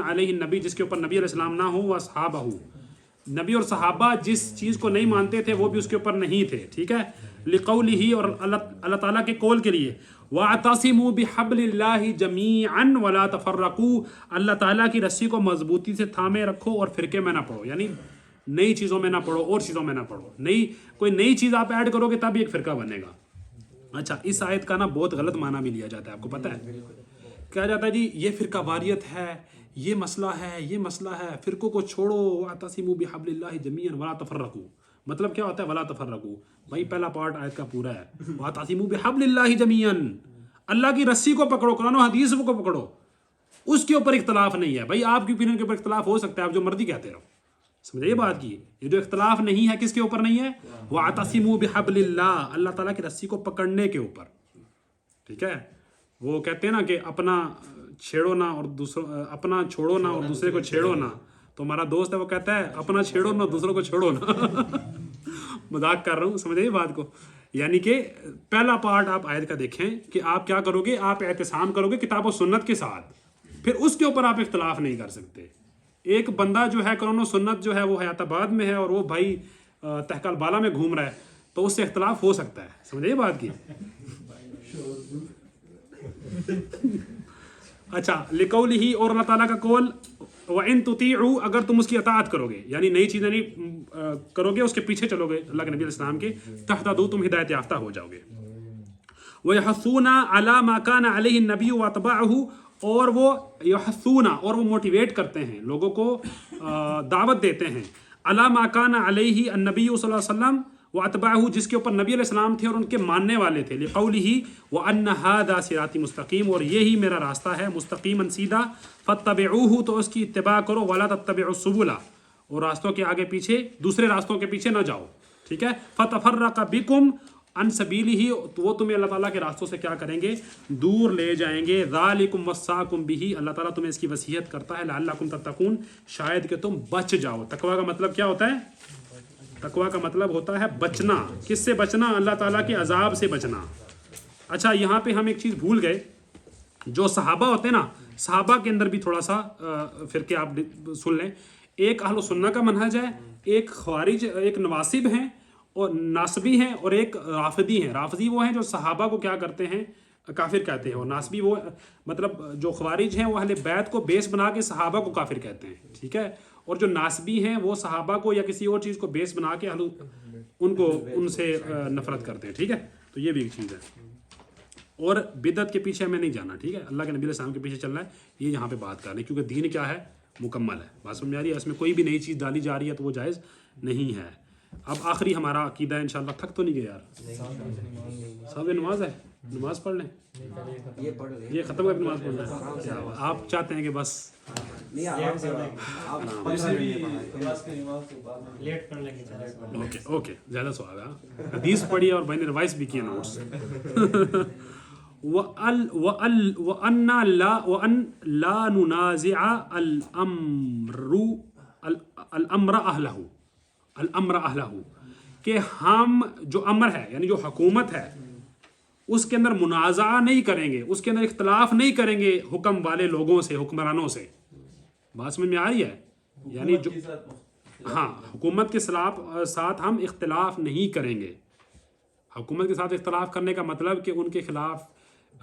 عَلَيْهِ النَّبِي، جس کے اوپر نبی علیہ السلام نہ ہو، وَأَصْحَابَهُ، نبی اور صحابہ جس چیز کو نہیں مانتے تھے وہ بھی اس کے اوپر نہیں تھے، ٹھیک ہے. لِقَوْلِهِ، اور اللہ تعالیٰ کے قول کے لیے وَاعْتَصِمُوا بِحَبْلِ اللَّهِ جَمِيعًا وَلَا تَفَرَّقُوا، اللہ تعالیٰ کی رسی کو مضبوطی سے تھامے رکھو اور فرقے میں نہ پڑھو، یعنی نئی چیزوں میں نہ پڑھو اور چیزوں میں نہ پڑھو. کوئی نئی چیز آپ ایڈ کرو گے تب ایک فرقہ بنے گا. اچھا اس آیت کا نا بہت غلط معنی بھی لیا جاتا ہے، آپ کو پتہ ہے کیا جاتا ہے جی یہ فرقہ واریت ہے، یہ مسئلہ ہے، فرقوں کو چھوڑو. وَاعْتَصِمُوا بِحَبْلِ اللَّهِ جَمِيعًا وَلَا تَفَرَّقُوا، مطلب کیا ہوتا ہے وَلَا تَفَرَّقُوا؟ بھائی پہلا پارٹ آیت کا پورا ہے وَاعْتَصِمُوا بِحَبْلِ اللَّهِ جَمِيعًا، اللہ کی رسی کو پکڑو، قرآن و حدیث کو پکڑو، اس کے اوپر اختلاف نہیں ہے. بھائی آپ کی اوپینین کے اوپر اختلاف ہو سکتا ہے، آپ جو مرضی کہتے رہو، سمجھے یہ بات کی. یہ جو اختلاف نہیں ہے کس کے اوپر نہیں ہے؟ وَاعْتَصِمُوا بِحَبْلِ اللَّهِ، اللہ تعالیٰ کی رسی کو پکڑنے کے اوپر، ٹھیک ہے. وہ کہتے ہیں نا کہ اپنا چھیڑو نہ اور اپنا چھوڑو نہ اور دوسرے کو چھیڑو نہ. تو ہمارا دوست ہے وہ کہتا ہے اپنا چھیڑو نہ دوسروں کو چھوڑو نہ. مذاق کر رہا ہوں، سمجھے یہ بات کو. یعنی کہ پہلا پارٹ آپ آیت کا دیکھیں کہ آپ کیا کرو گے، آپ اعتصام کرو گے کتاب و سنت کے ساتھ، پھر اس کے اوپر آپ اختلاف نہیں کر سکتے. ایک بندہ جو ہے قرآن و سنت جو ہے وہ حیات آباد میں ہے اور وہ بھائی تہکال بالا میں گھوم رہا ہے، تو اس سے اختلاف ہو سکتا ہے، سمجھے یہ بات کی. اچھا لِقَوْلِهِ، اور اللہ تعالیٰ کا قول وَإِن تُطِيعُوا، اگر تم اس کی اطاعت کرو گے، یعنی نئی چیزیں نہیں کرو گے، اس کے پیچھے چلو گے اللہ کے نبی علیہ السلام کے، تَهْتَدُوا، تم ہدایت یافتہ ہو جاؤ گے. وَيَحُثُّونَ عَلَى مَا كَانَ عَلَيْهِ النَّبِيُّ وَأَتْبَاعُهُ، اور وہ یحثون، اور وہ موٹیویٹ کرتے ہیں، لوگوں کو دعوت دیتے ہیں، عَلَى مَا كَانَ عَلَيْهِ النَّبِيُّ صلی اللہ علیہ وسلم وَأَتْبَاعُهُ، جس کے اوپر نبی علیہ السلام تھے اور ان کے ماننے والے تھے. لِقَوْلِهِ وَأَنَّ هَذَا صِرَاطِي مستقیم، اور یہی میرا راستہ ہے مستقیما سیدھا. فَاتَّبِعُوهُ، تو اس کی اتباع کرو. وَلَا تَتَّبِعُوا السُّبُلَ، اور راستوں کے آگے پیچھے دوسرے راستوں کے پیچھے نہ جاؤ، ٹھیک ہے. فَتَفَرَّقَ بِكُمْ عن سبیلہ، تو وہ تمہیں اللہ تعالیٰ کے راستوں سے کیا کریں گے، دور لے جائیں گے. ذالکم وصاکم بہ، اللہ تعالیٰ تمہیں اس کی وصیت کرتا ہے، لعلکم تتقون، شاید کہ تم بچ جاؤ. تقویٰ کا مطلب کیا ہوتا ہے؟ تقویٰ کا مطلب ہوتا ہے بچنا. کس سے بچنا؟ اللہ تعالیٰ کے عذاب سے بچنا. اچھا یہاں پہ ہم ایک چیز بھول گئے، جو صحابہ ہوتے ہیں نا، صحابہ کے اندر بھی تھوڑا سا فرقے آپ سن لیں. ایک اہل سنہ کا منہج ہے، ایک خوارج، ایک نواصب ہیں اور ناصبی ہیں، اور ایک رافضی ہیں. رافضی وہ ہیں جو صحابہ کو کیا کرتے ہیں، کافر کہتے ہیں، اور ناصبی وہ مطلب جو خوارج ہیں وہ اہل بیت کو بیس بنا کے صحابہ کو کافر کہتے ہیں، ٹھیک ہے. اور جو ناصبی ہیں وہ صحابہ کو یا کسی اور چیز کو بیس بنا کے ان سے نفرت کرتے ہیں، ٹھیک ہے. تو یہ بھی ایک چیز ہے. اور بدعت کے پیچھے ہمیں نہیں جانا، ٹھیک ہے. اللہ کے نبی علیہ السلام کے پیچھے چلنا ہے، یہ یہاں پہ بات کر رہے ہیں، کیونکہ دین کیا ہے، مکمل ہے. بات سمجھ آ رہی ہے؟ اس میں کوئی بھی نئی چیز ڈالی جا رہی ہے تو وہ جائز نہیں ہے. اب آخری ہمارا عقیدہ ہے انشاءاللہ. تھک تو نہیں گئے یار؟ صاحب نماز ہے، نماز پڑھ لیں. یہ ختم ہو گیا، نماز پڑھنا ہے. آپ چاہتے ہیں کہ بس اوکے زیادہ سوال ہے. حدیث پڑھی اور میں نے ریوائز بھی کیے نوٹس. وَأَنَّ لَا نُنَازِعَ الْأَمْرَ أَهْلَهُ، کہ ہم جو امر ہے یعنی جو حکومت ہے اس کے اندر منازعہ نہیں کریں گے، اس کے اندر اختلاف نہیں کریں گے حکم والے لوگوں سے، حکمرانوں سے. بات سمجھ میں آ رہی ہے؟ یعنی جو ہاں حکومت کے ساتھ ہم اختلاف نہیں کریں گے. حکومت کے ساتھ اختلاف کرنے کا مطلب کہ ان کے خلاف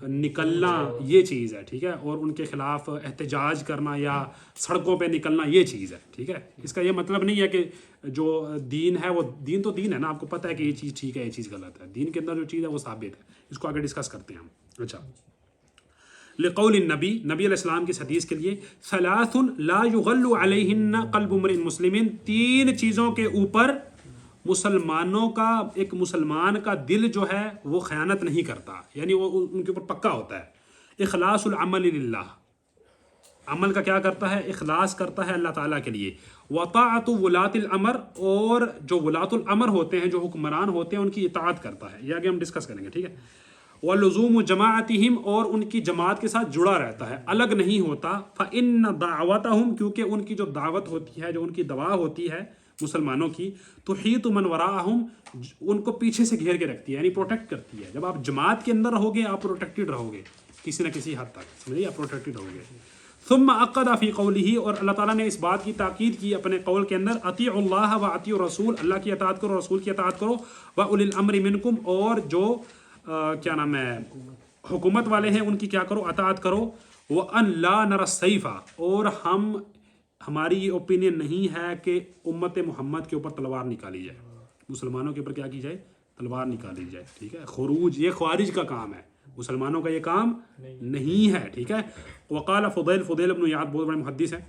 نکلنا یہ چیز ہے، ٹھیک ہے، اور ان کے خلاف احتجاج کرنا یا سڑکوں پہ نکلنا یہ چیز ہے، ٹھیک ہے. اس کا یہ مطلب نہیں ہے کہ جو دین ہے وہ دین تو دین ہے نا، آپ کو پتہ ہے کہ یہ چیز ٹھیک ہے یہ چیز غلط ہے. دین کے اندر جو چیز ہے وہ ثابت ہے. اس کو آگے ڈسکس کرتے ہیں ہم. اچھا، لقول النبی، نبی علیہ السلام کی حدیث کے لیے، ثلاث لا یغل علیہن قلب امرئ مسلم، 3 چیزوں کے اوپر مسلمانوں کا، ایک مسلمان کا دل جو ہے وہ خیانت نہیں کرتا، یعنی وہ ان کے اوپر پکا ہوتا ہے. اخلاص العمل للہ، عمل کا کیا کرتا ہے؟ اخلاص کرتا ہے اللہ تعالیٰ کے لیے. وطاعت ولاۃ الامر، اور جو ولاۃ الامر ہوتے ہیں، جو حکمران ہوتے ہیں، ان کی اطاعت کرتا ہے. یہ آگے ہم ڈسکس کریں گے، ٹھیک ہے. ولزوم جماعتہم، اور ان کی جماعت کے ساتھ جڑا رہتا ہے، الگ نہیں ہوتا. فإن دعوتہم، کیونکہ ان کی جو دعوت ہوتی ہے، جو ان کی دعا ہوتی ہے مسلمانوں کی، تحیط من وراءہم، ان کو پیچھے سے گھیر کے رکھتی ہے، یعنی پروٹیکٹ کرتی ہے. جب آپ جماعت کے اندر رہو گے آپ پروٹیکٹڈ رہو گے کسی نہ کسی حد تک، سمجھیے، آپ پروٹیکٹڈ رہو گے. ثم عقد فی قولہ، اور اللہ تعالیٰ نے اس بات کی تاکید کی اپنے قول کے اندر، اطیعوا اللہ و اطیعوا الرسول، اللہ کی اطاعت کرو، رسول کی اطاعت کرو. واولی الامر منکم، اور جو کیا نام ہے حکومت والے ہیں ان کی کیا کرو؟ اطاعت کرو. وان لا نرى السیف، اور ہماری یہ اوپینین نہیں ہے کہ امت محمد کے اوپر تلوار نکالی جائے، مسلمانوں کے اوپر کیا کی جائے؟ تلوار نکالی جائے، ٹھیک ہے. خروج یہ خوارج کا کام ہے، مسلمانوں کا یہ کام نہیں ہے، ٹھیک ہے. وقال فضیل ابن عیاض بہت بڑے محدث ہیں،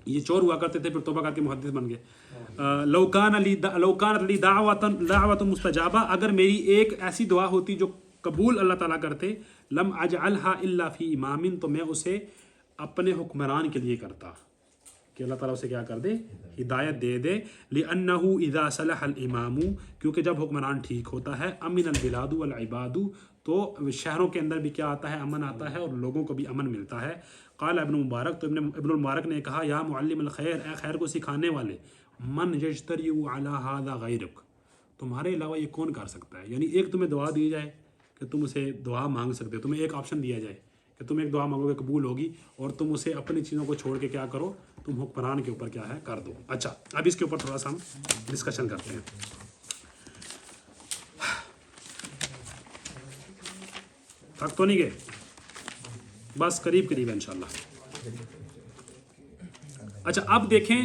یہ چور ہوا کرتے تھے پھر توبہ کر کے محدث بن گئے. لو کانت لی دعوت مستجابہ، اگر میری ایک ایسی دعا ہوتی جو قبول اللہ تعالیٰ کرتے، لم اجعلها الا فی امام، تو میں اسے اپنے حکمران کے لیے کرتا کہ اللہ تعالیٰ اسے کیا کر دے؟ ہدایت دے دے. لأنه اذا صلح الامام، کیونکہ جب حکمران ٹھیک ہوتا ہے، امن البلاد والعباد، تو شہروں کے اندر بھی کیا آتا ہے؟ امن آتا ہے، اور لوگوں کو بھی امن ملتا ہے. قال ابن مبارک، تو ابن المبارک نے کہا، یا معلم الخیر، اے خیر کو سکھانے والے، من یجترئ علی ھذا غیرک، تمہارے علاوہ یہ کون کر سکتا ہے؟ یعنی ایک تمہیں دعا دی جائے کہ تم اسے دعا مانگ سکتے ہو، تمہیں ایک آپشن دیا جائے کہ تم ایک دعا مانگو گے قبول ہوگی، اور تم اسے اپنی چیزوں کو چھوڑ کے کیا کرو؟ تم حکمران کے اوپر کیا ہے؟ کر دو. اچھا، اب اس کے اوپر تھوڑا سا ہم ڈسکشن کرتے ہیں. تھک تو نہیں گئے؟ بس قریب ہے انشاءاللہ. اچھا، اب دیکھیں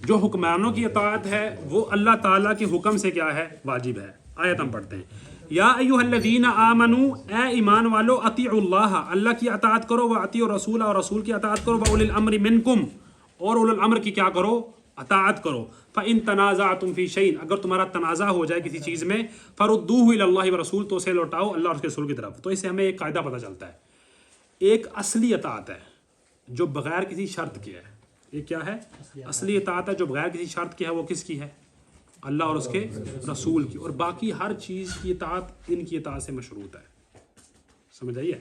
جو حکمرانوں کی اطاعت ہے وہ اللہ تعالیٰ کے حکم سے کیا ہے؟ واجب ہے. آیت ہم پڑھتے ہیں. یا ایھا الذین آمنوا، اے ایمان والو، اطیعوا اللہ، اللہ کی اطاعت کرو، و اطیعوا الرسول، اور رسول کی اطاعت کرو، و اولی الامر منکم، اور اولی الامر کی کیا کرو؟ اطاعت کرو. فإن تنازعتم فی شیء، اگر تمہارا تنازع ہو جائے کسی چیز میں، فردوہ الی اللہ ورسول، تو اسے لوٹاؤ اللہ اور اس کے رسول کی طرف. تو اس سے ہمیں ایک قاعدہ پتہ چلتا ہے، ایک اصلی اطاعت ہے جو بغیر کسی شرط کے ہے. یہ کیا ہے؟ اصلی اطاعت ہے جو بغیر کسی شرط کے ہے. وہ کس کی ہے؟ اللہ اور اس کے رسول کی. اور باقی ہر چیز کی اطاعت ان کی اطاعت سے مشروط ہے. سمجھ آئیے؟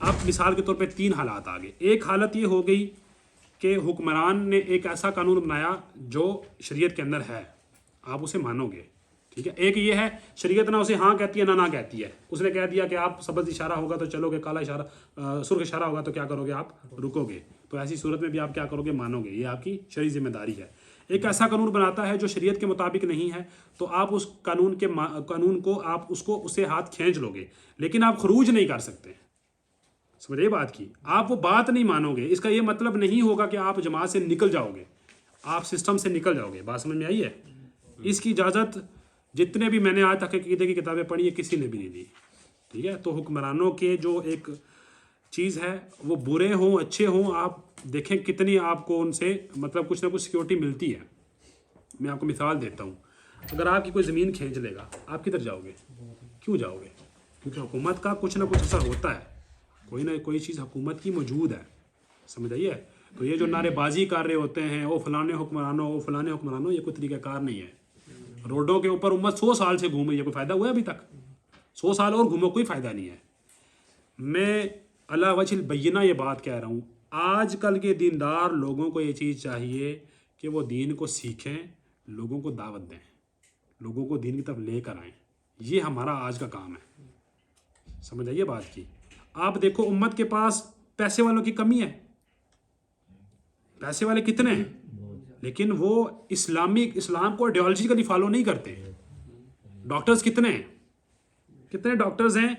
اب مثال کے طور پہ 3 حالات آگے. ایک حالت یہ ہو گئی کہ حکمران نے ایک ایسا قانون بنایا جو شریعت کے اندر ہے، آپ اسے مانو گے، ٹھیک ہے. ایک یہ ہے شریعت نہ اسے ہاں کہتی ہے نہ کہتی ہے. اس نے کہہ دیا کہ آپ سبز اشارہ ہوگا تو چلو گے، کالا اشارہ سرخ اشارہ ہوگا تو کیا کرو گے؟ آپ رکو گے. تو ایسی صورت میں بھی آپ کیا کرو گے؟ مانو گے. یہ آپ کی شرعی ذمہ داری ہے. ایک ایسا قانون بناتا ہے جو شریعت کے مطابق نہیں ہے، تو آپ اس قانون کو آپ اسے ہاتھ کھینچ لو گے، لیکن آپ خروج نہیں کر سکتے. سمجھے بات کی؟ آپ وہ بات نہیں مانو گے. اس کا یہ مطلب نہیں ہوگا کہ آپ جماعت سے نکل جاؤ گے، آپ سسٹم سے نکل جاؤ گے. بات سمجھ میں آئی ہے؟ اس کی اجازت جتنے بھی میں نے آج تک عقیدے کی کتابیں پڑھی ہیں کسی نے بھی نہیں دی، ٹھیک ہے. تو حکمرانوں کے جو ایک چیز ہے وہ برے ہوں اچھے ہوں، آپ دیکھیں کتنی آپ کو ان سے مطلب کچھ نہ کچھ سیکورٹی ملتی ہے. میں آپ کو مثال دیتا ہوں. اگر آپ کی کوئی زمین کھینچ لے گا، آپ کدھر جاؤ گے؟ کیوں جاؤ گے؟ کیونکہ حکومت کا کچھ نہ کچھ اثر ہوتا ہے، کوئی نہ کوئی چیز حکومت کی موجود ہے. سمجھ آئیے؟ تو یہ جو نعرے بازی کر رہے ہوتے ہیں، او فلانے حکمرانوں، او فلانے حکمرانوں، یہ کوئی طریقہ کار نہیں ہے. روڈوں کے اوپر امت 100 سال سے گھوم رہی ہے، کوئی فائدہ ہوا ہے ابھی تک؟ 100 سال اور گھومو، کوئی فائدہ نہیں ہے. میں علی وجہ البینہ یہ بات کہہ رہا ہوں، آج کل کے دیندار لوگوں کو یہ چیز چاہیے کہ وہ دین کو سیکھیں، لوگوں کو دعوت دیں. لوگوں کو دین کی طرف لے کر آئیں. یہ ہمارا آج کا کام ہے. سمجھ آئیے بات کی. آپ دیکھو امت کے پاس پیسے والوں کی کمی ہے. پیسے والے کتنے ہیں لیکن وہ اسلام کو آئیڈیالوجیکلی فالو نہیں کرتے. ڈاکٹرز کتنے ہیں, کتنے ڈاکٹرز ہیں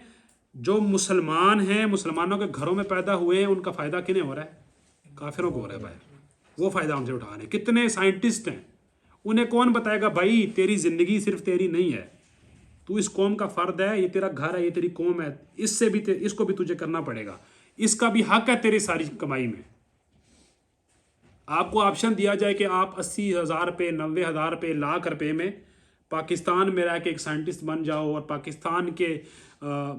جو مسلمان ہیں, مسلمانوں کے گھروں میں پیدا ہوئے ہیں, ان کا فائدہ کنہیں ہو رہا ہے؟ کافروں کو ہو رہا ہے باہر. وہ فائدہ ان سے اٹھا رہے ہیں. کتنے سائنٹسٹ ہیں, انہیں کون بتائے گا بھائی تیری زندگی صرف تیری نہیں ہے, تو اس قوم کا فرد ہے, یہ تیرا گھر ہے, یہ تیری قوم ہے, اس کو بھی تجھے کرنا پڑے گا, اس کا بھی حق ہے تیری ساری کمائی میں. آپ کو آپشن دیا جائے کہ آپ 80,000 روپے, 90,000 روپے, لاکھ روپے میں پاکستان میں رہ کے ایک سائنٹسٹ بن جاؤ اور پاکستان کے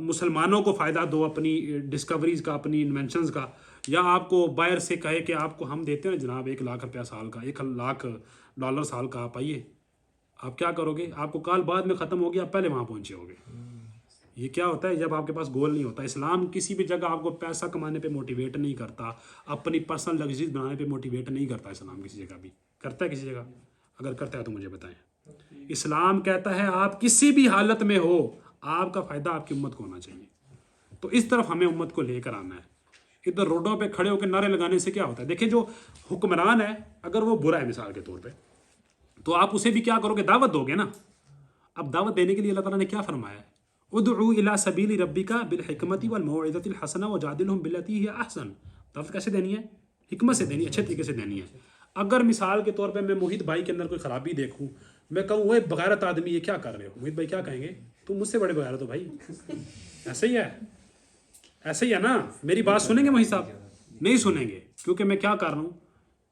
مسلمانوں کو فائدہ دو اپنی ڈسکوریز کا, اپنی انوینشنز کا, یا آپ کو باہر سے کہے کہ آپ کو ہم دیتے ہیں جناب 1 لاکھ روپیہ سال کا, $1,00,000 سال کا, آپ آئیے. آپ کیا کرو گے؟ آپ کو کال بعد میں ختم ہوگی, آپ پہلے وہاں پہنچے ہوگے. یہ کیا ہوتا ہے جب آپ کے پاس گول نہیں ہوتا. اسلام کسی بھی جگہ آپ کو پیسہ کمانے پہ موٹیویٹ نہیں کرتا, اپنی پرسنل لگژریز بنانے پہ موٹیویٹ نہیں کرتا. اسلام کسی جگہ بھی کرتا ہے؟ کسی جگہ اگر کرتا ہے تو مجھے بتائیں. اسلام کہتا ہے آپ کسی بھی حالت میں ہو, آپ کا فائدہ آپ کی امت کو ہونا چاہیے. تو اس طرف ہمیں امت کو لے کر آنا ہے. ادھر روڈوں پہ کھڑے ہو کے نعرے لگانے سے کیا ہوتا ہے؟ دیکھیں جو حکمران ہے اگر وہ برا ہے مثال کے طور پہ, تو آپ اسے بھی کیا کرو گے؟ دعوت دو گے نا. اب دعوت دینے کے لیے اللہ تعالیٰ نے کیا فرمایا ہے؟ ادعو الی سبیل ربک بالحکمت والموعظۃ الحسنہ وجادلہم باللتی ہی احسن. دعوت کیسے دینی ہے؟ حکمت سے دینی ہے, اچھے طریقے سے دینی ہے. اگر مثال کے طور پہ میں موہت بھائی کے اندر کوئی خرابی دیکھوں, میں کہوں وہ بغیرت آدمی یہ کیا کر رہے ہو, موہت بھائی کیا کہیں گے؟ تم مجھ سے بڑے بغیرت ہو بھائی. ایسے ہی ہے, ایسے ہی ہے نا. میری بات سنیں گے موہت صاحب؟ نہیں سنیں گے, کیونکہ میں کیا کر رہا ہوں؟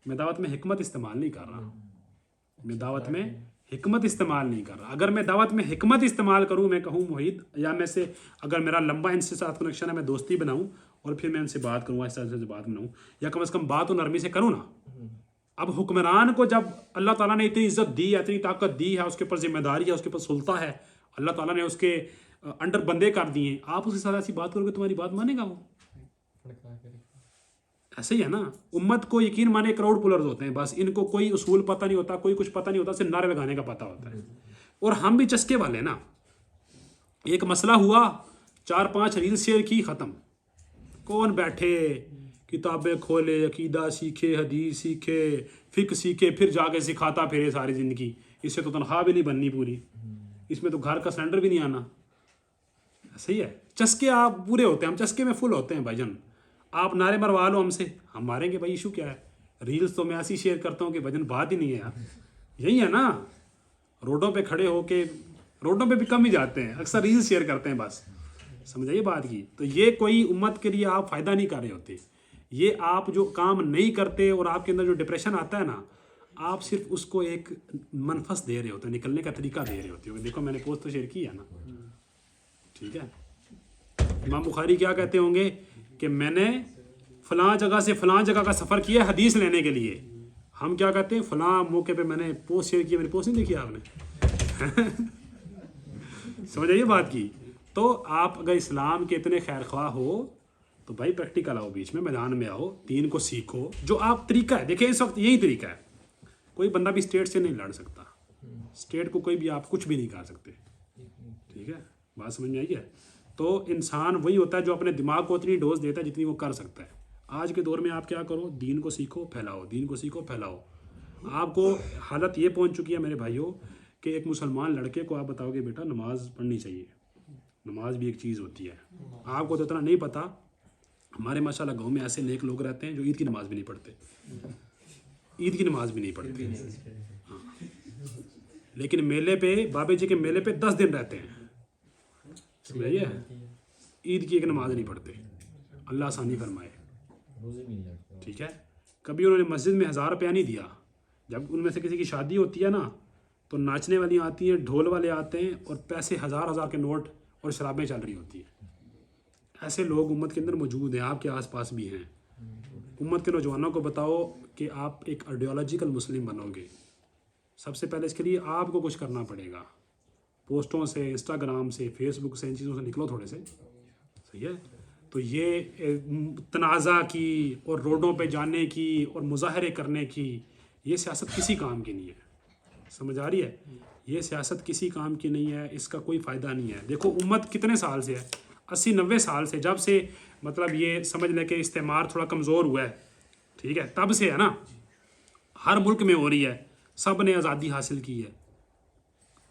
میں دعوت میں حکمت استعمال نہیں کر رہا. میں دعوت میں حکمت استعمال نہیں کر رہا. اگر میں دعوت میں حکمت استعمال کروں, میں کہوں موہت, یا میں سے اگر میرا لمبا ان سے ساتھ کنیکشن ہے, میں دوستی بناؤں اور پھر میں ان سے بات کروں, ایسا سے بات بناؤں, یا کم از کم بات و نرمی سے کروں نا. اب حکمران کو جب اللہ تعالیٰ نے اتنی عزت دی ہے, اتنی طاقت دی ہے, اس کے اوپر ذمہ داری ہے, اس کے اوپر سلطہ ہے, اللہ تعالیٰ نے اس کے انڈر بندے کر دیے ہیں, آپ اس کے ساتھ ایسی بات کرو گے تمہاری بات مانے گا وہ؟ ایسے ہی ہے نا. امت کو یقین مانے کراؤڈ پولرز ہوتے ہیں, بس ان کو کوئی اصول پتہ نہیں ہوتا, کوئی کچھ پتہ نہیں ہوتا, صرف نعرے لگانے کا پتہ ہوتا ہے. اور ہم بھی چسکے والے نا. ایک مسئلہ ہوا, 4-5 ریل شیئر کی, ختم. کون بیٹھے کتابیں کھولے, عقیدہ سیکھے, حدیث سیکھے, فقہ سیکھے, پھر جا کے سکھاتا پھرے ساری زندگی. اس سے تو تنخواہ بھی نہیں بننی پوری, اس میں تو گھر کا سلنڈر بھی نہیں آنا. صحیح ہے. چسکے آپ پورے ہوتے ہیں, ہم چسکے میں فل ہوتے ہیں بھائی جان. آپ نعرے مروا لو ہم سے, ہم ماریں گے بھائی, ایشو کیا ہے؟ ریلز تو میں ایسی شیئر کرتا ہوں کہ بھجن بات ہی نہیں ہے یار. یہی ہے نا. روڈوں پہ کھڑے ہو کے, روڈوں پہ بھی کم ہی جاتے ہیں, اکثر ریلز شیئر کرتے ہیں بس. سمجھائیے بات کی. تو یہ کوئی امت کے لیے آپ فائدہ نہیں کر رہے ہوتے. یہ آپ جو کام نہیں کرتے اور آپ کے اندر جو ڈپریشن آتا ہے نا, آپ صرف اس کو ایک منفس دے رہے ہوتے ہیں, نکلنے کا طریقہ دے رہے ہوتے ہیں. دیکھو میں نے پوسٹ تو شیئر کی ہے نا, ٹھیک ہے. امام بخاری کیا کہتے ہوں گے کہ میں نے فلاں جگہ سے فلاں جگہ کا سفر کیا حدیث لینے کے لیے. ہم کیا کہتے ہیں؟ فلاں موقع پہ میں نے پوسٹ شیئر کی. میری پوسٹ نہیں دیکھی آپ نے؟ سمجھ آئیے بات کی. تو آپ اگر اسلام کے اتنے خیر خواہ ہو تو بھائی پریکٹیکل آؤ, بیچ میں میدان میں آؤ, دین کو سیکھو. جو آپ طریقہ ہے, دیکھیں اس وقت یہی طریقہ ہے. کوئی بندہ بھی اسٹیٹ سے نہیں لڑ سکتا, اسٹیٹ کو کوئی بھی آپ کچھ بھی نہیں کر سکتے, ٹھیک ہے. بات سمجھ میں آئی ہے. تو انسان وہی ہوتا ہے جو اپنے دماغ کو اتنی ڈوز دیتا ہے جتنی وہ کر سکتا ہے. آج کے دور میں آپ کیا کرو؟ دین کو سیکھو, پھیلاؤ, دین کو سیکھو, پھیلاؤ. آپ کو حالت یہ پہنچ چکی ہے میرے بھائیوں کہ ایک مسلمان لڑکے کو آپ بتاؤ گے بیٹا نماز پڑھنی چاہیے, نماز بھی ایک چیز ہوتی ہے. آپ کو تو اتنا نہیں پتہ. ہمارے ماشاءاللہ گاؤں میں ایسے نیک لوگ رہتے ہیں جو عید کی نماز بھی نہیں پڑھتے, عید کی نماز بھی نہیں پڑھتے. ہاں. لیکن میلے پہ, بابے جی کے میلے پہ 10 دن رہتے ہیں. سمجھائیے, عید کی ایک نماز نہیں پڑھتے. اللہ آسانی فرمائے, ٹھیک ہے. کبھی انہوں نے مسجد میں 1000 روپیہ نہیں دیا. جب ان میں سے کسی کی شادی ہوتی ہے نا تو ناچنے والی آتی ہیں, ڈھول والے آتے ہیں, اور پیسے 1000 کے نوٹ اور شرابیں چل رہی ہوتی ہیں. ایسے لوگ امت کے اندر موجود ہیں, آپ کے آس پاس بھی ہیں. امت کے نوجوانوں کو بتاؤ کہ آپ ایک آئیڈیالوجیکل مسلم بنو گے. سب سے پہلے اس کے لیے آپ کو کچھ کرنا پڑے گا. پوسٹوں سے, انسٹاگرام سے, فیس بک سے, ان چیزوں سے نکلو تھوڑے سے, صحیح ہے. تو یہ تنازع کی اور روڈوں پہ جانے کی اور مظاہرے کرنے کی, یہ سیاست کسی کام کی نہیں ہے. سمجھ آ رہی ہے؟ یہ سیاست کسی کام کی نہیں ہے, اس کا کوئی فائدہ نہیں ہے. دیکھو امت کتنے سال سے ہے, 80-90 سال سے, جب سے مطلب یہ سمجھ لیں کہ استعمار تھوڑا کمزور ہوا ہے, ٹھیک ہے, تب سے ہے نا, ہر ملک میں ہو رہی ہے, سب نے آزادی حاصل کی ہے.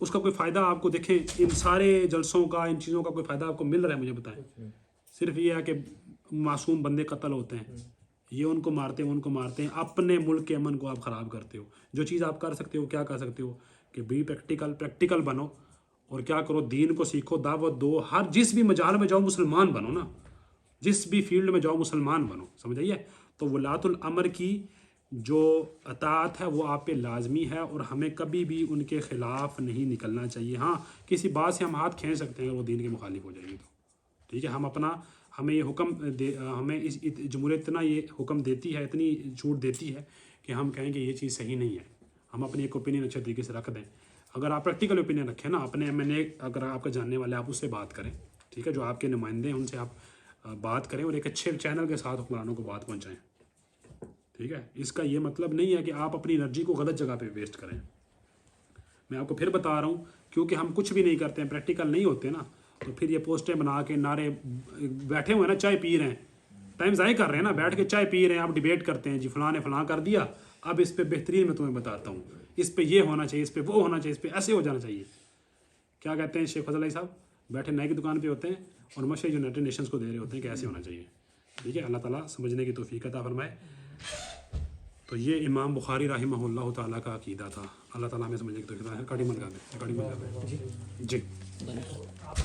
اس کا کوئی فائدہ آپ کو دیکھیں ان سارے جلسوں کا, ان چیزوں کا کوئی فائدہ آپ کو مل رہا ہے؟ مجھے بتائیں. صرف یہ ہے کہ معصوم بندے قتل ہوتے ہیں, یہ ان کو مارتے ہیں, ان کو مارتے ہیں, اپنے ملک کے امن کو آپ خراب کرتے ہو. جو چیز آپ کر سکتے ہو, کیا کر سکتے ہو کہ بھی پریکٹیکل بنو اور کیا کرو, دین کو سیکھو, دعوت دو, ہر جس بھی مجال میں جاؤ مسلمان بنو نا, جس بھی فیلڈ میں جاؤ مسلمان بنو, سمجھ آئیے. تو ولاۃ الامر کی جو اطاعت ہے وہ آپ پہ لازمی ہے, اور ہمیں کبھی بھی ان کے خلاف نہیں نکلنا چاہیے. ہاں کسی بات سے ہم ہاتھ کھینچ سکتے ہیں اگر وہ دین کے مخالف ہو جائے گی تو, ٹھیک ہے. ہمیں یہ حکم ہمیں اس جمہوریت اتنا یہ حکم دیتی ہے, اتنی چھوٹ دیتی ہے کہ ہم کہیں کہ یہ چیز صحیح نہیں ہے, ہم اپنی ایک اوپینین اچھے طریقے سے رکھ دیں. اگر آپ پریکٹیکل اوپینین رکھیں نا, اپنے MNA اگر آپ کا جاننے والے, آپ اس سے بات کریں, ٹھیک ہے, جو آپ کے نمائندے ہیں ان سے آپ بات کریں, اور ایک اچھے چینل کے ساتھ حکمرانوں کو بات پہنچائیں, ٹھیک ہے. اس کا یہ مطلب نہیں ہے کہ آپ اپنی انرجی کو غلط جگہ پہ ویسٹ کریں. میں آپ کو پھر بتا رہا ہوں, کیونکہ ہم کچھ بھی نہیں کرتے ہیں, پریکٹیکل نہیں ہوتے نا, تو پھر یہ پوسٹیں بنا کے نعرے, بیٹھے ہوئے ہیں نا, چائے پی رہے ہیں, ٹائم ضائع کر رہے ہیں نا, بیٹھ کے چائے پی رہے ہیں, آپ ڈیبیٹ کرتے ہیں, جی فلاں نے فلاں کر دیا, اب اس پہ بہترین میں تمہیں بتاتا ہوں, اس پہ یہ ہونا چاہیے, اس پہ وہ ہونا چاہیے, اس پہ ایسے ہو جانا چاہیے. کیا کہتے ہیں شیخ فضل علی صاحب, بیٹھے نئے کی دکان پہ ہوتے ہیں اور مشورے یونائٹڈ نیشنز کو دے رہے ہوتے ہیں کہ ایسے ہونا چاہیے, ٹھیک ہے. اللہ تعالیٰ سمجھنے کی توفیق عطا فرمائے. تو یہ امام بخاری رحمہ اللہ تعالیٰ کا عقیدہ تھا. اللہ تعالیٰ ہمیں سمجھنے کی توفیق عطا فرمائے. ریکارڈنگ بند کر دیں, ریکارڈنگ بند کر دیں. جی